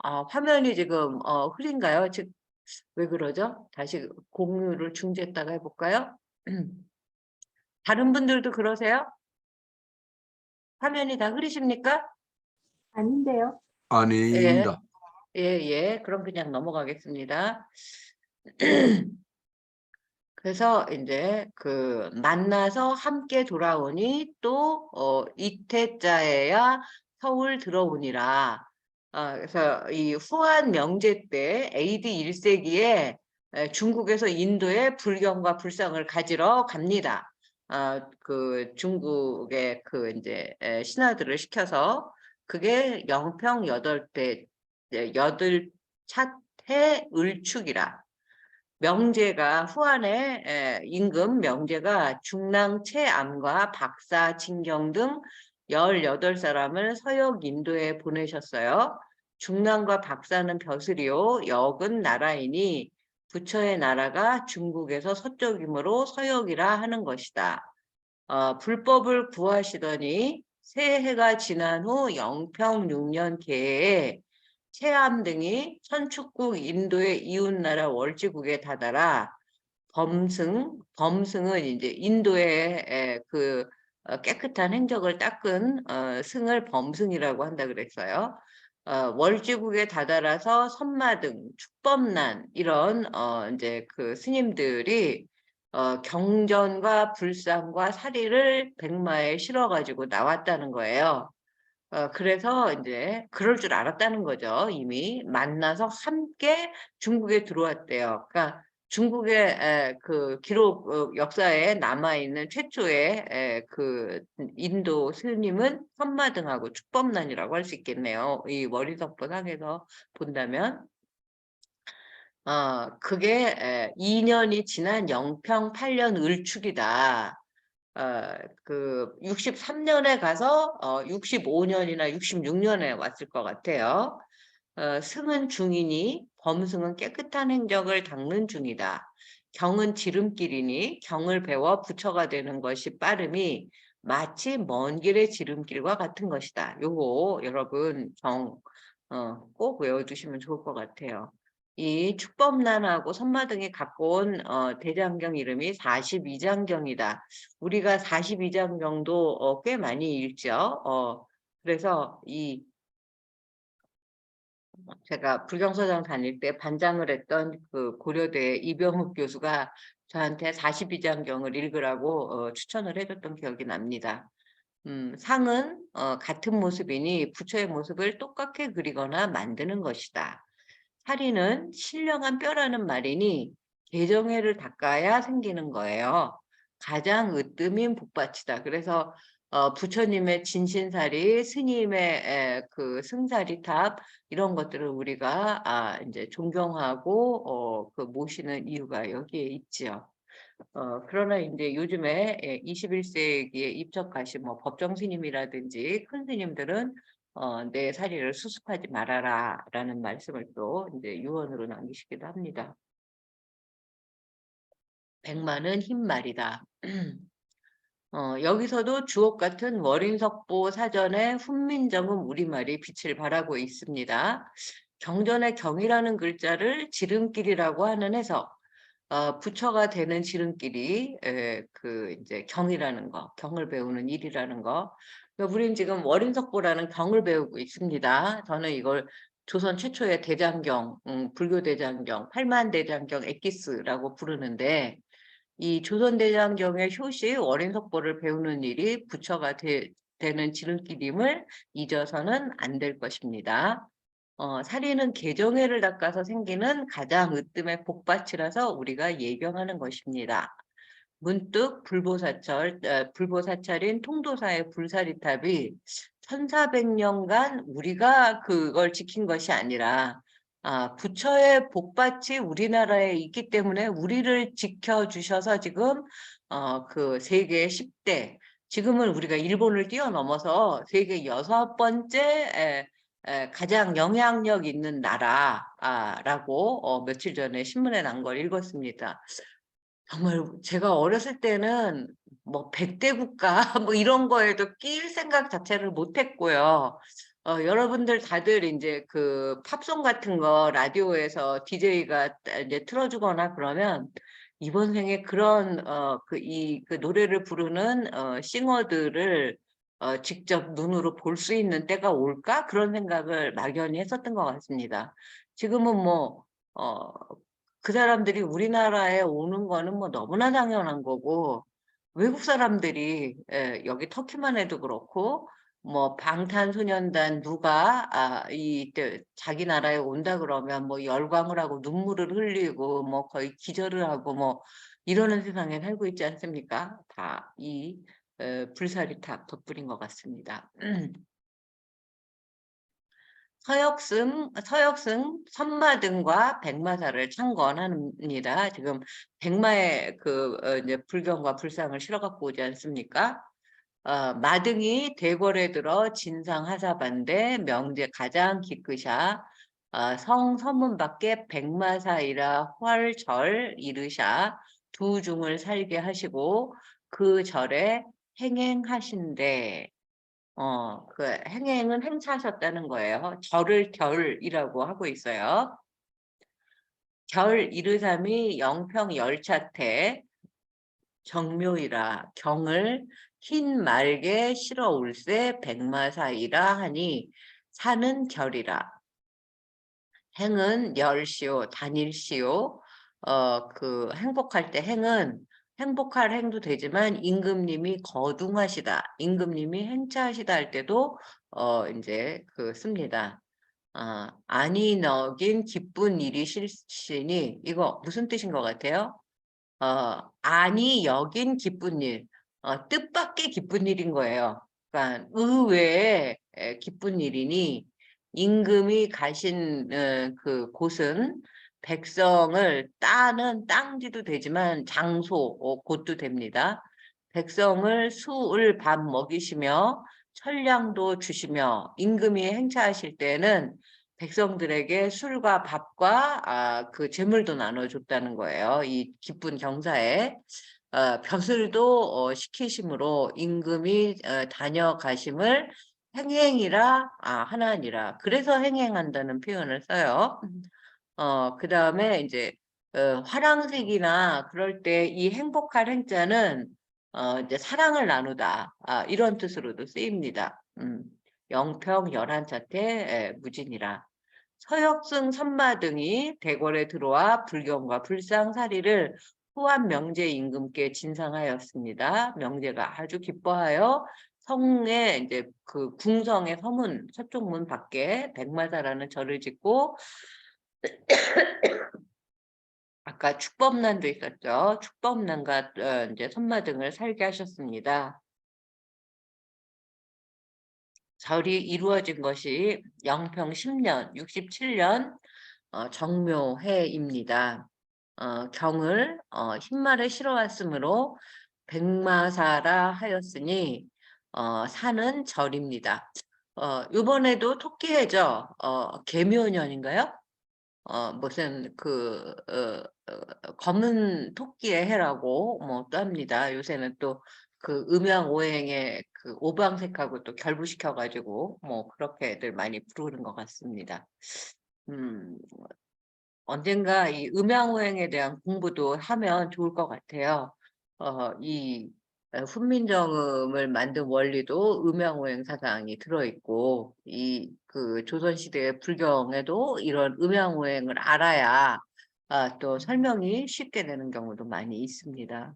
화면이 지금 흐린가요? 즉, 왜 그러죠? 다시 공유를 중지했다가 해볼까요? 다른 분들도 그러세요? 화면이 다 흐리십니까? 아닌데요. 예, 아닙니다. 예. 그럼 그냥 넘어가겠습니다. 그래서 이제 그 만나서 함께 돌아오니 또 이태자에야 서울 들어오니라. 그래서 이 후한 명제 때 AD 1세기에 중국에서 인도에 불경과 불상을 가지러 갑니다. 그 중국의 그 이제 신하들을 시켜서 그게 영평 8대 8차태 을축이라. 명제가 후한의 임금 명제가 중랑 채암과 박사 진경 등 18사람을 서역 인도에 보내셨어요. 중랑과 박사는 벼슬이요 역은 나라이니 부처의 나라가 중국에서 서쪽이므로 서역이라 하는 것이다. 불법을 구하시더니 새해가 지난 후 영평 6년 개해에 채암 등이 선축국 인도의 이웃나라 월지국에 다다라 범승은 이제 인도의 그 깨끗한 행적을 닦은 승을 범승이라고 한다 그랬어요. 월지국에 다다라서 선마등, 축법난 이런 이제 그 스님들이 경전과 불상과 사리를 백마에 실어가지고 나왔다는 거예요. 그래서 이제 그럴 줄 알았다는 거죠. 이미 만나서 함께 중국에 들어왔대요. 그러니까 중국의 그 기록 역사에 남아있는 최초의 그 인도 스님은 선마등하고 축법난이라고 할 수 있겠네요. 이 월인석보 상에서 본다면. 그게 2년이 지난 영평 8년 을축이다. 그 63년에 가서 65년이나 66년에 왔을 것 같아요. 승은 중이니 범승은 깨끗한 행적을 닦는 중이다. 경은 지름길이니 경을 배워 부처가 되는 것이 빠름이 마치 먼 길의 지름길과 같은 것이다. 요거 여러분 꼭 외워두시면 좋을 것 같아요. 이 축법난하고 선마등이 갖고 온 대장경 이름이 42장경이다. 우리가 42장경도 꽤 많이 읽죠. 그래서 제가 불경서장 다닐 때 반장을 했던 그 고려대 이병욱 교수가 저한테 42장경을 읽으라고 추천을 해줬던 기억이 납니다. 상은 같은 모습이니 부처의 모습을 똑같게 그리거나 만드는 것이다. 사리는 신령한 뼈라는 말이니 개정해를 닦아야 생기는 거예요. 가장 으뜸인 복받치다. 그래서 부처님의 진신사리, 스님의 그 승사리탑 이런 것들을 우리가 이제 존경하고 그 모시는 이유가 여기에 있지요. 그러나 이제 요즘에 21세기에 입적하신 뭐 법정 스님이라든지 큰 스님들은 내 사리를 수습하지 말아라 라는 말씀을 또 이제 유언으로 남기시기도 합니다. 백만은 흰말이다. 여기서도 주옥 같은 월인석보 사전의 훈민정음 우리말이 빛을 발하고 있습니다. 경전의 경이라는 글자를 지름길이라고 하는 해석, 부처가 되는 지름길이 그 이제 경이라는 거, 경을 배우는 일이라는 거. 그러니까 우리는 지금 월인석보라는 경을 배우고 있습니다. 저는 이걸 조선 최초의 대장경, 불교 대장경, 팔만대장경 엑기스라고 부르는데 이 조선 대장경의 효시 월인석보를 배우는 일이 부처가 되는 지름길임을 잊어서는 안 될 것입니다. 살인은 계정애를 닦아서 생기는 가장 으뜸의 복받이라서 우리가 예경하는 것입니다. 문득 불보사철인 통도사의 불사리탑이 1400년간 우리가 그걸 지킨 것이 아니라 부처의 복받이 우리나라에 있기 때문에 우리를 지켜주셔서 지금 그 세계 10대, 지금은 우리가 일본을 뛰어넘어서 세계 6번째 가장 영향력 있는 나라라고 며칠 전에 신문에 난 걸 읽었습니다. 정말 제가 어렸을 때는 뭐 100대 국가 뭐 이런 거에도 끼일 생각 자체를 못 했고요. 여러분들 다들 이제 그 팝송 같은 거 라디오에서 DJ가 이제 틀어주거나 그러면 이번 생에 그런 그 노래를 부르는 싱어들을 직접 눈으로 볼 수 있는 때가 올까? 그런 생각을 막연히 했었던 것 같습니다. 지금은 뭐 그 사람들이 우리나라에 오는 거는 뭐 너무나 당연한 거고, 외국 사람들이 여기 터키만 해도 그렇고 뭐 방탄소년단 누가 자기 나라에 온다 그러면 뭐 열광을 하고 눈물을 흘리고 뭐 거의 기절을 하고 뭐 이러는 세상에 살고 있지 않습니까? 다 이 불사리탑 덕분인 것 같습니다. 서역승 선마등과 백마사를 창건합니다. 지금 백마의 이제 불경과 불상을 실어 갖고 오지 않습니까? 마등이 대궐에 들어 진상하사반대 명제 가장 기끄샤 성 서문 밖에 백마사이라 활절 이르샤 두 중을 살게 하시고 그 절에 행행하신대. 그 행행은 행차하셨다는 거예요. 절을 결이라고 하고 있어요. 결 이르삼이 영평 열차태 정묘이라 경을 흰 말개 실어 올세 백마사이라 하니 사는 결이라. 행은 열시오 단일시오. 그 행복할 때 행은 행복할 행도 되지만 임금님이 거둥하시다, 임금님이 행차하시다 할 때도 이제 그 씁니다. 아니 너긴 기쁜 일이 실시니 이거 무슨 뜻인 것 같아요? 아니 여긴 기쁜 일, 뜻밖의 기쁜 일인 거예요. 그러니까 의외의 기쁜 일이니 임금이 가신 그 곳은 백성을 따는 땅지도 되지만 장소 곳도 됩니다. 백성을 수을 밥 먹이시며 천량도 주시며 임금이 행차하실 때는 백성들에게 술과 밥과 그 재물도 나눠줬다는 거예요. 이 기쁜 경사에 벼슬도 시키심으로 임금이 다녀가심을 행행이라 하나니라. 그래서 행행한다는 표현을 써요. 그 다음에 이제 화랑색이나 그럴 때 이 행복할 행자는 이제 사랑을 나누다 이런 뜻으로도 쓰입니다. 영평 열한차태 무진이라. 서역승 선마 등이 대궐에 들어와 불경과 불상사리를 후한 명제 임금께 진상하였습니다. 명제가 아주 기뻐하여 성에 이제 그 궁성의 서문 서쪽 문 밖에 백마사라는 절을 짓고 아까 축법난도 있었죠. 축법난과 이제 선마 등을 살게 하셨습니다. 절이 이루어진 것이 영평 10년, 67년 정묘해입니다. 경을 흰말에 실어왔으므로 백마사라 하였으니 사는 절입니다. 이번에도 토끼해죠. 개묘년인가요? 무슨 검은 토끼의 해라고 뭐 또 합니다. 요새는 또 그 음양오행에 그 오방색하고 또 결부시켜가지고 뭐 그렇게들 많이 부르는 것 같습니다. 음, 언젠가 이 음양오행에 대한 공부도 하면 좋을 것 같아요. 이 훈민정음을 만든 원리도 음양오행 사상이 들어있고, 이 그 조선시대 불경에도 이런 음양오행을 알아야 또 설명이 쉽게 되는 경우도 많이 있습니다.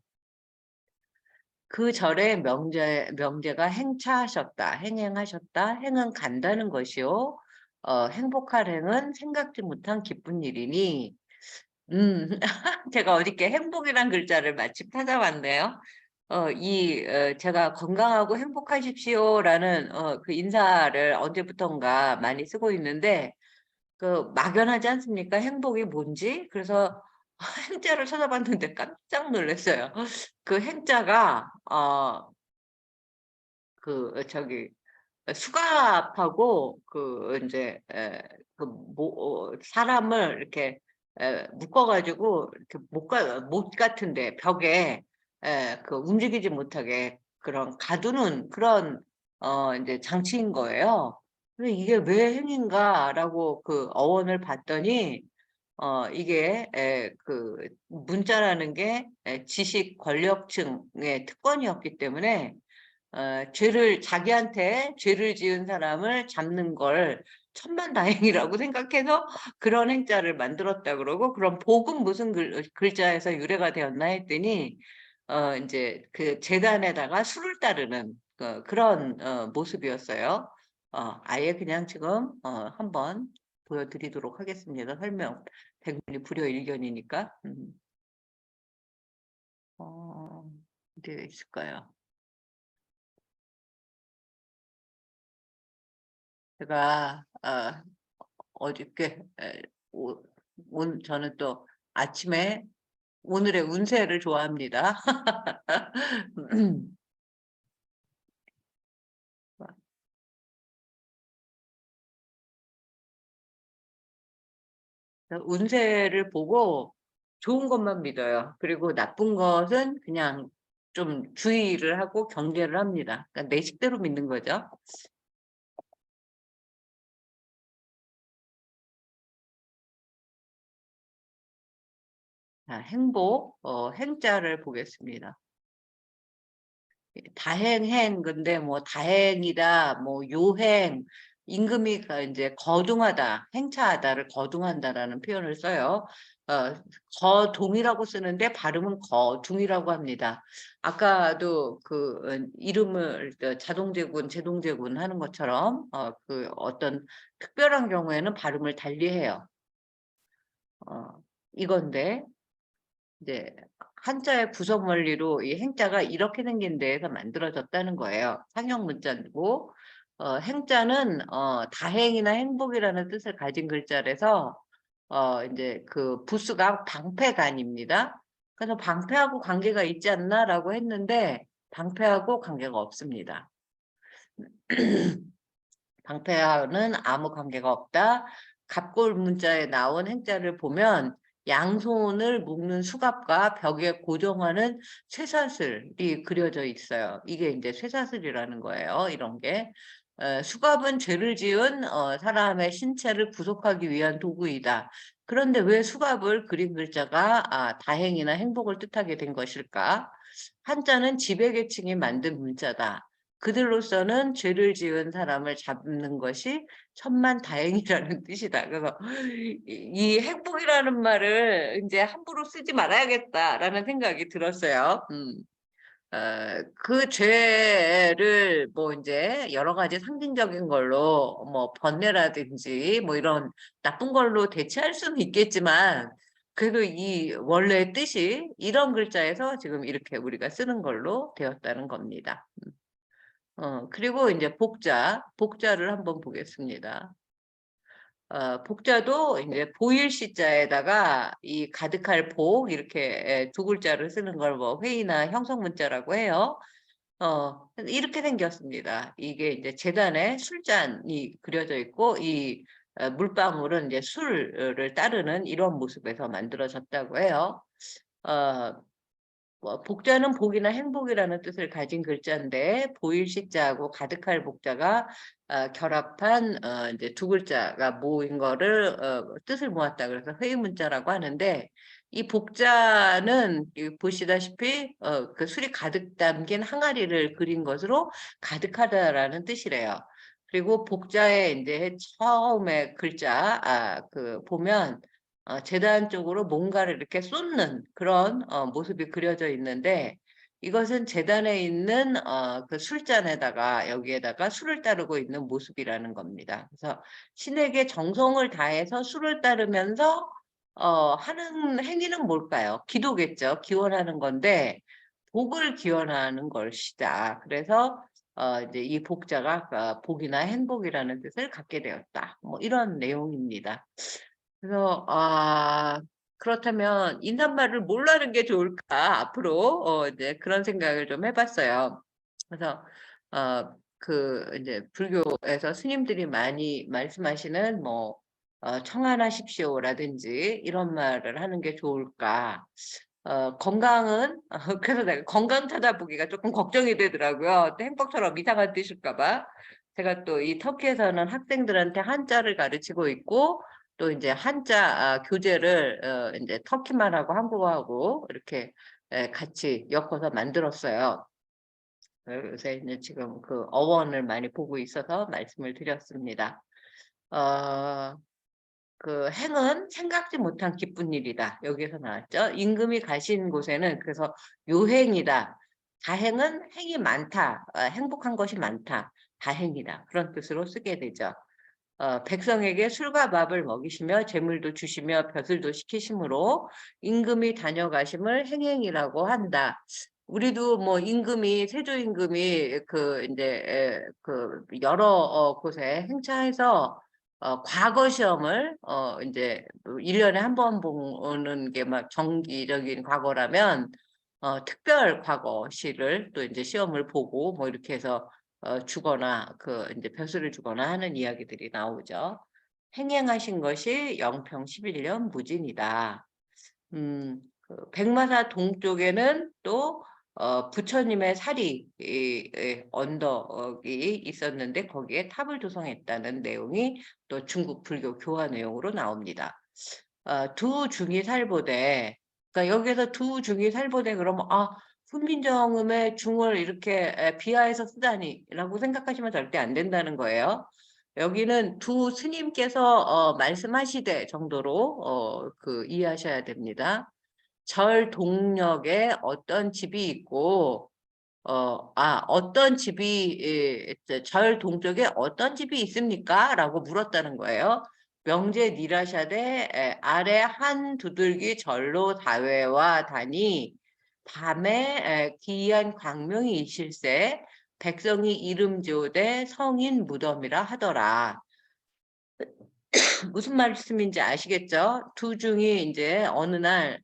그 절에 명제가 행차하셨다, 행행하셨다, 행은 간다는 것이요. 행복할 행은 생각지 못한 기쁜 일이니, 제가 어저께 행복이란 글자를 마침 찾아봤네요. 제가 건강하고 행복하십시오라는 그 인사를 언제부턴가 많이 쓰고 있는데, 그 막연하지 않습니까? 행복이 뭔지? 그래서 행자를 찾아봤는데 깜짝 놀랐어요. 그 행자가 저기 수갑하고 그 이제 사람을 이렇게 묶어가지고 이렇게 못 같은데 벽에 그 움직이지 못하게 그런 가두는 그런 이제 장치인 거예요. 근데 이게 왜 행인가라고 그 어원을 봤더니 이게 그 문자라는 게 지식 권력층의 특권이었기 때문에 자기한테 죄를 지은 사람을 잡는 걸 천만다행이라고 생각해서 그런 행자를 만들었다 그러고, 그럼 복은 무슨 글자에서 유래가 되었나 했더니 이제 그 재단에다가 수를 따르는 그런 모습이었어요. 아예 그냥 지금 한번 보여드리도록 하겠습니다. 설명. 백문이 불여일견이니까. 어디에 있을까요? 제가 어저께 저는 또 아침에 오늘의 운세를 좋아합니다. 운세를 보고 좋은 것만 믿어요. 그리고 나쁜 것은 그냥 좀 주의를 하고 경계를 합니다. 그러니까 내 식대로 믿는 거죠. 자, 행복, 행자를 보겠습니다. 다행행, 근데 뭐 다행이다, 뭐 요행, 임금이 이제 거둥하다, 행차하다를 거둥한다라는 표현을 써요. 어, 거동이라고 쓰는데 발음은 거둥이라고 합니다. 아까도 그 이름을 자동제군, 제동제군 하는 것처럼 그 어떤 특별한 경우에는 발음을 달리해요. 이건데 이제 한자의 구성 원리로 이 행자가 이렇게 생긴 데에서 만들어졌다는 거예요. 상형 문자고 행자는 다행이나 행복이라는 뜻을 가진 글자라서 이제 그 부수가 방패간입니다. 그래서 방패하고 관계가 있지 않나라고 했는데 방패하고 관계가 없습니다. 방패와는 아무 관계가 없다. 갑골 문자에 나온 행자를 보면 양손을 묶는 수갑과 벽에 고정하는 쇠사슬이 그려져 있어요. 이게 이제 쇠사슬이라는 거예요. 이런 게. 수갑은 죄를 지은 사람의 신체를 구속하기 위한 도구이다. 그런데 왜 수갑을 그린 글자가 다행이나 행복을 뜻하게 된 것일까? 한자는 지배계층이 만든 문자다. 그들로서는 죄를 지은 사람을 잡는 것이 천만다행이라는 뜻이다. 그래서 이 행복이라는 말을 이제 함부로 쓰지 말아야겠다라는 생각이 들었어요. 그 죄를 뭐 이제 여러 가지 상징적인 걸로 뭐 번뇌라든지 뭐 이런 나쁜 걸로 대체할 수는 있겠지만, 그래도 이 원래의 뜻이 이런 글자에서 지금 이렇게 우리가 쓰는 걸로 되었다는 겁니다. 그리고 이제 복자를 한번 보겠습니다. 복자도 이제 보일시자에다가 이 가득할 복 이렇게 두 글자를 쓰는 걸 뭐 회의나 형성문자라고 해요. 이렇게 생겼습니다. 이게 이제 재단에 술잔이 그려져 있고 이 물방울은 이제 술을 따르는 이런 모습에서 만들어졌다고 해요. 어, 복자는 복이나 행복이라는 뜻을 가진 글자인데 보일 시자하고 가득할 복자가 결합한 이제 두 글자가 모인 거를 뜻을 모았다 그래서 회의문자라고 하는데 이 복자는 보시다시피 그 술이 가득 담긴 항아리를 그린 것으로 가득하다라는 뜻이래요. 그리고 복자의 이제 처음에 글자 그 보면 재단 쪽으로 뭔가를 이렇게 쏟는 그런 모습이 그려져 있는데 이것은 재단에 있는 그 술잔에다가 여기에다가 술을 따르고 있는 모습이라는 겁니다. 그래서 신에게 정성을 다해서 술을 따르면서 하는 행위는 뭘까요? 기도겠죠. 기원하는 건데 복을 기원하는 것이다. 그래서 이제 이 복자가 복이나 행복이라는 뜻을 갖게 되었다. 뭐 이런 내용입니다. 그래서 그렇다면 인사말을 뭘로 하는 게 좋을까 앞으로 이제 그런 생각을 좀 해봤어요. 그래서 그 이제 불교에서 스님들이 많이 말씀하시는 뭐 청안하십시오라든지 이런 말을 하는 게 좋을까. 건강은 그래서 내가 건강 찾아보기가 조금 걱정이 되더라고요. 또 행복처럼 이상한 뜻일까 봐. 제가 또 이 터키에서는 학생들한테 한자를 가르치고 있고 또 이제 한자 교재를 이제 터키말하고 한국어하고 이렇게 같이 엮어서 만들었어요. 요새 이제 지금 그 어원을 많이 보고 있어서 말씀을 드렸습니다. 어, 그 행은 생각지 못한 기쁜 일이다. 여기에서 나왔죠. 임금이 가신 곳에는 그래서 요행이다. 다행은 행이 많다. 행복한 것이 많다. 다행이다. 그런 뜻으로 쓰게 되죠. 백성에게 술과 밥을 먹이시며 재물도 주시며 벼슬도 시키심으로 임금이 다녀가심을 행행이라고 한다. 우리도 뭐 임금이 세조 임금이 그 이제 그 여러 곳에 행차해서 과거 시험을 이제 1년에 한 번 보는 게 막 정기적인 과거라면 특별 과거시를 또 이제 시험을 보고 뭐 이렇게 해서 주거나 그 이제 벼슬을 주거나 하는 이야기들이 나오죠. 행행하신 것이 영평 11년 무진이다. 그 백마사 동쪽에는 또 부처님의 사리 언덕이 있었는데 거기에 탑을 조성했다는 내용이 또 중국 불교 교화 내용으로 나옵니다. 두 중이 살보되 그러니까 여기서 두 중이 살보되 그러면 훈민정음의 중을 이렇게 비하해서 쓰다니라고 생각하시면 절대 안 된다는 거예요. 여기는 두 스님께서 말씀하시되 정도로 그 이해하셔야 됩니다. 절 동력에 어떤 집이 있고 어떤 집이 절 동쪽에 어떤 집이 있습니까? 라고 물었다는 거예요. 명제 니라샤대 아래 한 두들기 절로 다회와 다니 밤에 기이한 광명이 있을세 백성이 이름 지오되 성인 무덤이라 하더라. 무슨 말씀인지 아시겠죠? 두 중이 이제 어느 날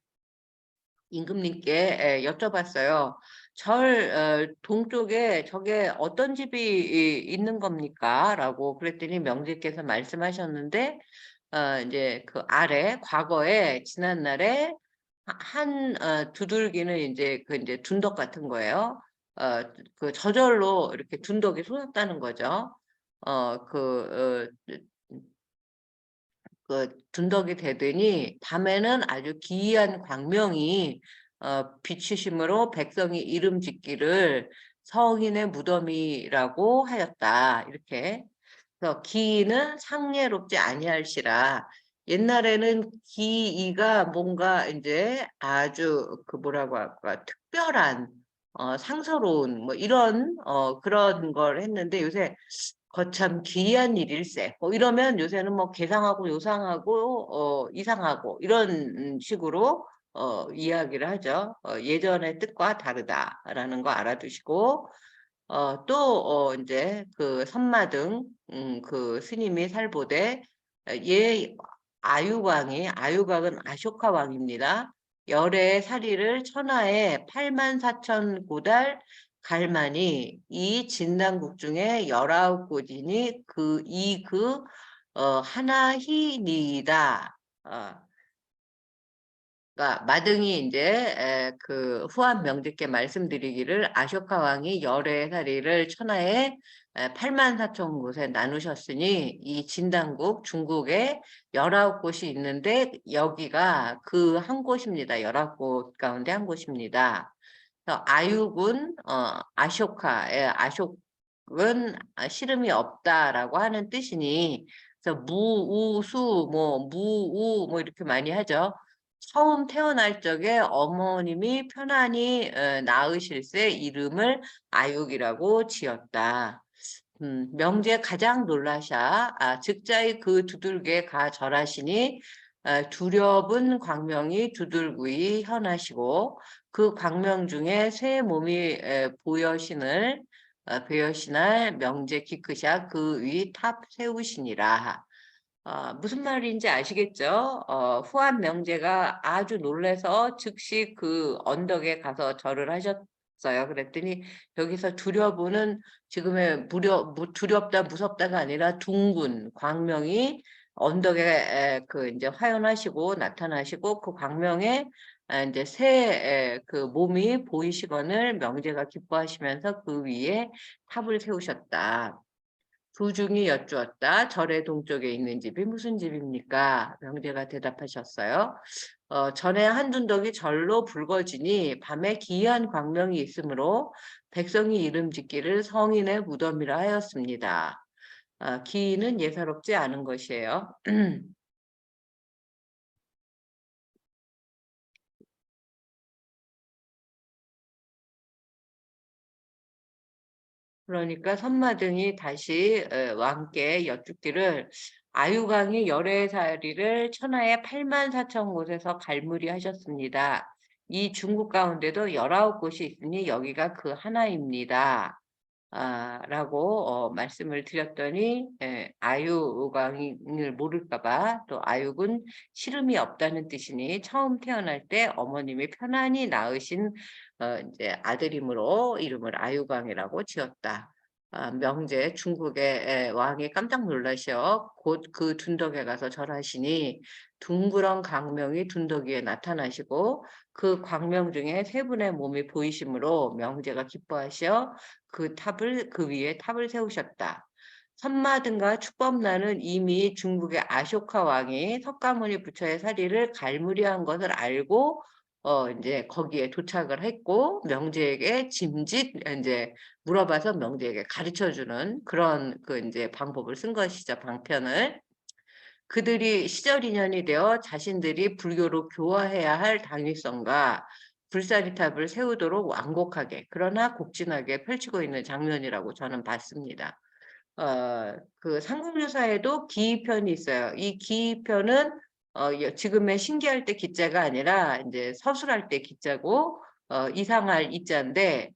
임금님께 여쭤봤어요. 절 동쪽에 저게 어떤 집이 있는 겁니까? 라고 그랬더니 명제께서 말씀하셨는데 이제 그 아래 과거에 지난날에 한 두들기는 이제 그 이제 둔덕 같은 거예요. 그 저절로 이렇게 둔덕이 솟았다는 거죠. 그 둔덕이 되더니 밤에는 아주 기이한 광명이 비추심으로 백성이 이름 짓기를 성인의 무덤이라고 하였다. 이렇게. 그래서 기이는 상례롭지 아니할시라. 옛날에는 기이가 뭔가 이제 아주 그 뭐라고 할까 특별한 상서로운 뭐 이런 그런 걸 했는데 요새 거참 기이한 일일세. 뭐 이러면 요새는 뭐 개상하고 요상하고 이상하고 이런 식으로 이야기를 하죠. 예전의 뜻과 다르다라는 거 알아두시고 또 이제 그 선마등 그 스님이 살보되 예 아유광은 아쇼카 왕입니다. 열의 사리를 천하에 8만 4천 고달 갈만이 이 진당국 중에 19곳이니 하나히니이다. 그러니까 마등이 이제 그 후한 명제께 말씀드리기를 아쇼카 왕이 열애사리를 천하에 8만 4천 곳에 나누셨으니 이 진단국 중국에 19곳이 있는데 여기가 그 한 곳입니다. 19곳 가운데 한 곳입니다. 그래서 아육은 아쇼카, 아쇼은 시름이 없다라고 하는 뜻이니 그래서 무우수 뭐 무우 뭐 이렇게 많이 하죠. 처음 태어날 적에 어머님이 편안히 낳으실새 이름을 아육이라고 지었다. 명제 가장 놀라샤 즉자의 그 두들게 가 절하시니 두렵은 광명이 두들구이 현하시고 그 광명 중에 새 몸이 보여신을 베여신할 명제 기크샤 그 위 탑 세우시니라. 무슨 말인지 아시겠죠? 후한 명제가 아주 놀래서 즉시 그 언덕에 가서 절을 하셨어요. 그랬더니 여기서 두려보는 지금의 두렵다 무섭다가 아니라 둥근 광명이 언덕에 그 이제 화연하시고 나타나시고 그 광명에 이제 새 그 몸이 보이시거늘 명제가 기뻐하시면서 그 위에 탑을 세우셨다. 도중이 여쭈었다. 절의 동쪽에 있는 집이 무슨 집입니까? 명제가 대답하셨어요. 전에 한둔덕이 절로 붉어지니 밤에 기이한 광명이 있으므로 백성이 이름 짓기를 성인의 무덤이라 하였습니다. 기이는 예사롭지 않은 것이에요. 그러니까 선마등이 다시 왕께 여쭙기를 아유강이 열애살이를 천하에 8만 4천 곳에서 갈무리 하셨습니다. 이 중국 가운데도 19곳이 있으니 여기가 그 하나입니다. 라고 말씀을 드렸더니 아유강을 모를까봐 또 아육은 시름이 없다는 뜻이니 처음 태어날 때 어머님이 편안히 낳으신 이제 아들이므로 이름을 아유강이라고 지었다. 명제 중국의 왕이 깜짝 놀라셔 곧 그 둔덕에 가서 절하시니 둥그런 광명이 둔덕이에 나타나시고 그 광명 중에 세 분의 몸이 보이시므로 명제가 기뻐하셔 그 위에 탑을 세우셨다. 선마등과 축법나는 이미 중국의 아쇼카 왕이 석가모니 부처의 사리를 갈무리한 것을 알고 이제 거기에 도착을 했고 명제에게 짐짓 이제 물어봐서 명제에게 가르쳐 주는 그런 그 이제 방법을 쓴 것이죠. 방편을. 그들이 시절 인연이 되어 자신들이 불교로 교화해야 할 당위성과 불사리탑을 세우도록 완곡하게 그러나 곡진하게 펼치고 있는 장면이라고 저는 봤습니다. 그 삼국유사에도 기편이 있어요. 이 기편은 지금의 신기할 때 기자가 아니라 이제 서술할 때 기자고 이상할 이자인데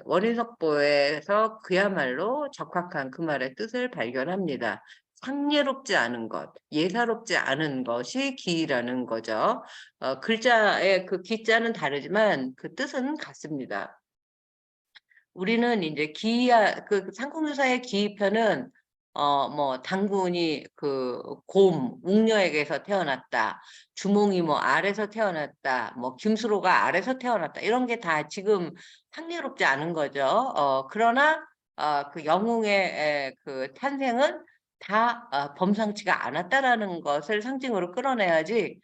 원인석보에서 그야말로 적확한 그 말의 뜻을 발견합니다. 상례롭지 않은 것, 예사롭지 않은 것이 기라는 거죠. 글자의 그 기자는 다르지만 그 뜻은 같습니다. 우리는 이제 그 삼국유사의 기편은 뭐 당군이 그 웅녀에게서 태어났다. 주몽이 뭐 알에서 태어났다. 뭐 김수로가 알에서 태어났다. 이런 게 다 지금 상례롭지 않은 거죠. 그러나 그 영웅의 그 탄생은 다 범상치가 않았다라는 것을 상징으로 끌어내야지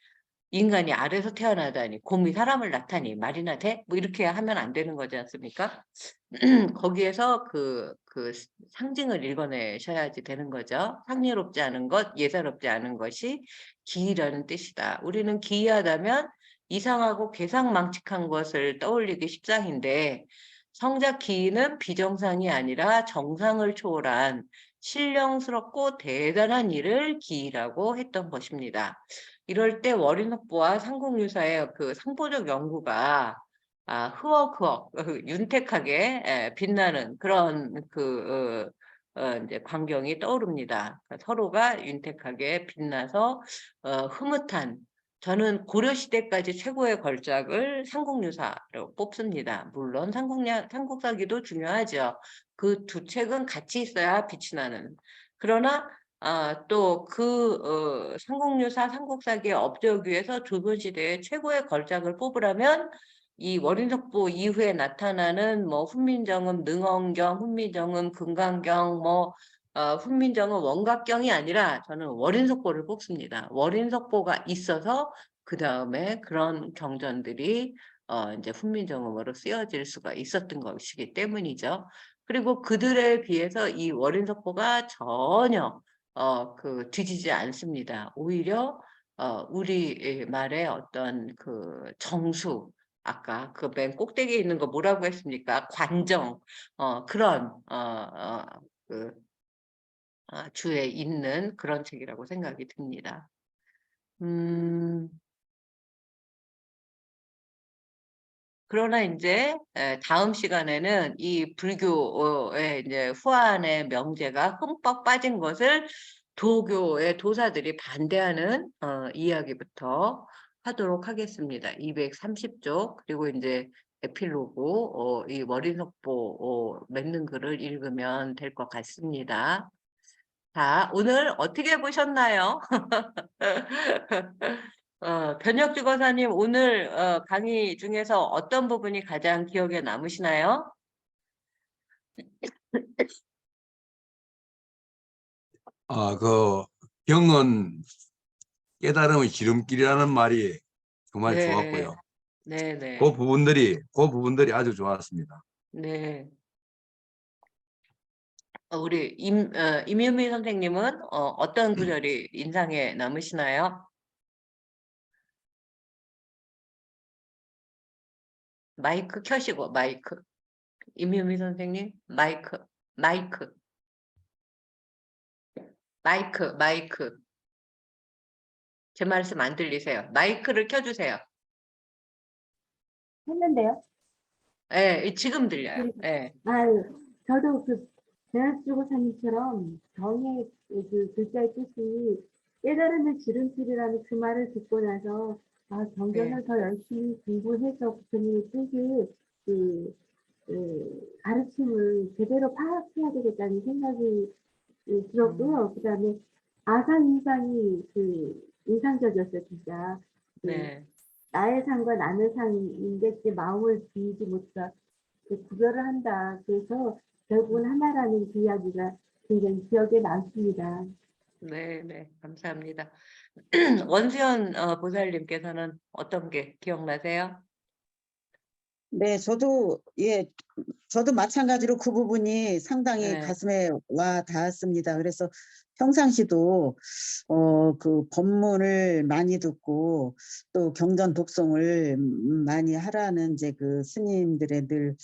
인간이 알에서 태어나다니 곰이 사람을 낳다니 말이나 돼? 뭐 이렇게 하면 안 되는 거지 않습니까? 거기에서 그 상징을 읽어내셔야지 되는 거죠. 상례롭지 않은 것, 예사롭지 않은 것이 기이라는 뜻이다. 우리는 기이하다면 이상하고 괴상망측한 것을 떠올리기 십상인데 성작 기이는 비정상이 아니라 정상을 초월한 신령스럽고 대단한 일을 기이라고 했던 것입니다. 이럴 때 월인석보와 삼국유사의 그 상보적 연구가 흐억흐억 윤택하게 빛나는 그런 그 이제 광경이 떠오릅니다. 그러니까 서로가 윤택하게 빛나서 흐뭇한 저는 고려시대까지 최고의 걸작을 삼국유사로 뽑습니다. 물론 삼국사기도 중요하죠. 그 두 책은 같이 있어야 빛이 나는. 그러나 또 그 삼국유사, 삼국사기의 업적을 위해서 조선시대의 최고의 걸작을 뽑으라면 이 월인석보 이후에 나타나는 뭐 훈민정음, 능엄경, 훈민정음, 금강경, 뭐 훈민정음, 원각경이 아니라 저는 월인석보를 뽑습니다. 월인석보가 있어서 그 다음에 그런 경전들이 이제 훈민정음으로 쓰여질 수가 있었던 것이기 때문이죠. 그리고 그들에 비해서 이 월인석보가 전혀 뒤지지 않습니다. 오히려 우리 말의 어떤 그 정수, 아까 그 맨 꼭대기에 있는 거 뭐라고 했습니까? 관정, 그런 그 주에 있는 그런 책이라고 생각이 듭니다. 그러나 이제 다음 시간에는 이 불교의 이제 후한의 명제가 흠뻑 빠진 것을 도교의 도사들이 반대하는 이야기부터 하도록 하겠습니다. 230쪽 그리고 이제 에필로그 이 월인석보 맺는 글을 읽으면 될 것 같습니다. 자, 오늘 어떻게 보셨나요? 변혁주 거사님 오늘 강의 중에서 어떤 부분이 가장 기억에 남으시나요? 그 경은 깨달음의 지름길이라는 말이 정말 네, 좋았고요. 네, 그 네, 부분들이 아주 좋았습니다. 네. 우리 임유미 선생님은 어떤 구절이 인상에 남으시나요? 마이크 켜시고 마이크. 임유미 선생님 마이크, 마이크, 마이크. 제 말씀 안 들리세요? 마이크를 켜주세요. 했는데요. 예, 지금 들려요. 그리고 예. 저도 그 대학주고사님처럼 정의 그 글자의 뜻이 깨달음의 지름길이라는 그 말을 듣고 나서 네. 경전을 더 열심히 공부해서 부처님의 뜻을 가르침을 제대로 파악해야 되겠다는 생각이 들었고요. 그다음에 아상 인상이 인상적이었어요, 진짜. 그 네. 나의 상과 남의 상인데 그 마음을 비우지 못하 구별을 한다. 그래서 결국은 하나라는 그 이야기가 굉장히 기억에 남습니다. 네, 네, 감사합니다. 원수연 보살님께서는 어떤 게 기억나세요? 네, 저도 마찬가지로 그 부분이 상당히 네, 가슴에 와 닿았습니다. 그래서 평상시도 그 법문을 많이 듣고 또 경전 독송을 많이 하라는 이제 그 스님들의 늘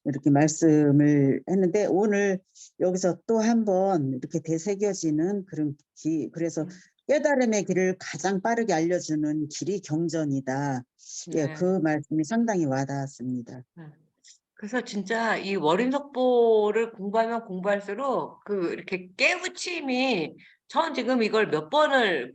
이렇게 말씀을 했는데 오늘 여기서 또 한번 이렇게 되새겨지는 그래서 깨달음의 길을 가장 빠르게 알려주는 길이 경전이다. 예, 네. 그 말씀이 상당히 와닿았습니다. 그래서 진짜 이 월인석보를 공부하면 공부할수록 이렇게 깨우침이 전 지금 이걸 몇 번을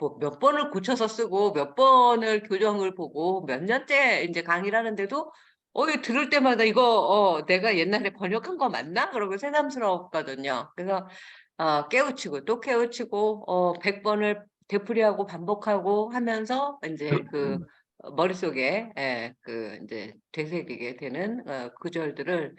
고쳐서 쓰고 몇 번을 교정을 보고 몇 년째 이제 강의를 하는데도 이거 들을 때마다 이거 내가 옛날에 번역한 거 맞나? 그러고 새삼스럽거든요. 그래서 깨우치고 또 깨우치고 100번을 되풀이하고 반복하고 하면서 이제 머릿속에 이제 되새기게 되는 구절들을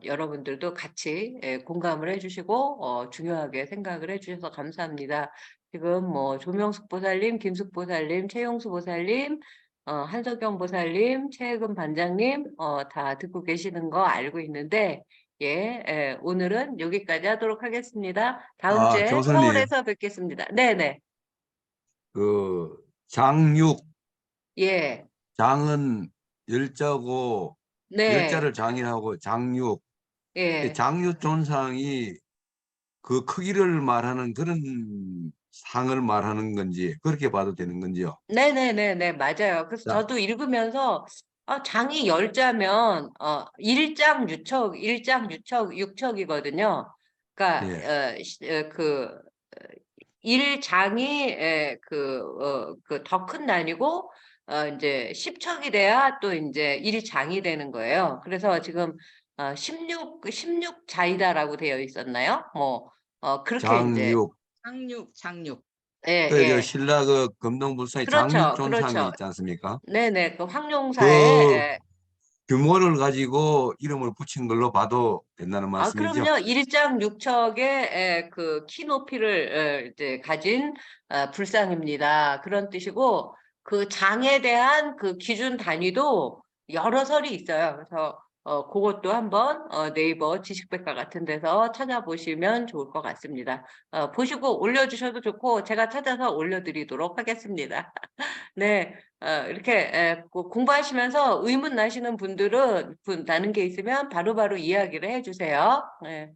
여러분들도 같이 공감을 해주시고 중요하게 생각을 해주셔서 감사합니다. 지금 뭐 조명숙 보살님, 김숙 보살님, 최용수 보살님, 한석경 보살님, 최혜금 반장님 다 듣고 계시는 거 알고 있는데 오늘은 여기까지 하도록 하겠습니다. 다음 주에 교수님, 서울에서 뵙겠습니다. 네네. 그 장육, 예. 장은 열자고 네. 열자를 장이라고 장육, 예. 장육 존상이 그 크기를 말하는 그런 상을 말하는 건지 그렇게 봐도 되는 건지요? 네네네네, 맞아요. 그래서 자, 저도 읽으면서 장이 열자면 일장 유척, 육척이거든요. 그러니까 예, 일장이 더 큰 단위고 이제 10척이 돼야 또 이제 일장이 되는 거예요. 그래서 지금 16자이다라고 되어 있었나요? 뭐 그렇게 이제 장육. 장육. 예, 그 예. 신라 그 금동불사의 그렇죠, 장육존상이 그렇죠. 있지 않습니까? 네네, 그 황룡사에, 그 예. 규모를 가지고 이름을 붙인 걸로 봐도 된다는 아, 말씀이죠. 그럼요. 일장 육척의 그 키 높이를 이제 가진 불상입니다. 그런 뜻이고, 그 장에 대한 그 기준 단위도 여러 설이 있어요. 그래서 그것도 한번 네이버 지식백과 같은 데서 찾아보시면 좋을 것 같습니다. 보시고 올려주셔도 좋고, 제가 찾아서 올려드리도록 하겠습니다. 네, 이렇게 공부하시면서 의문 나시는 분들은 나는 게 있으면 바로바로 이야기를 해주세요. 네.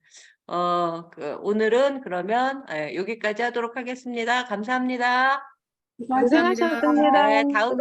오늘은 그러면 여기까지 하도록 하겠습니다. 감사합니다. 수고하셨습니다. 고생하셨습니다. 네, 다음 주에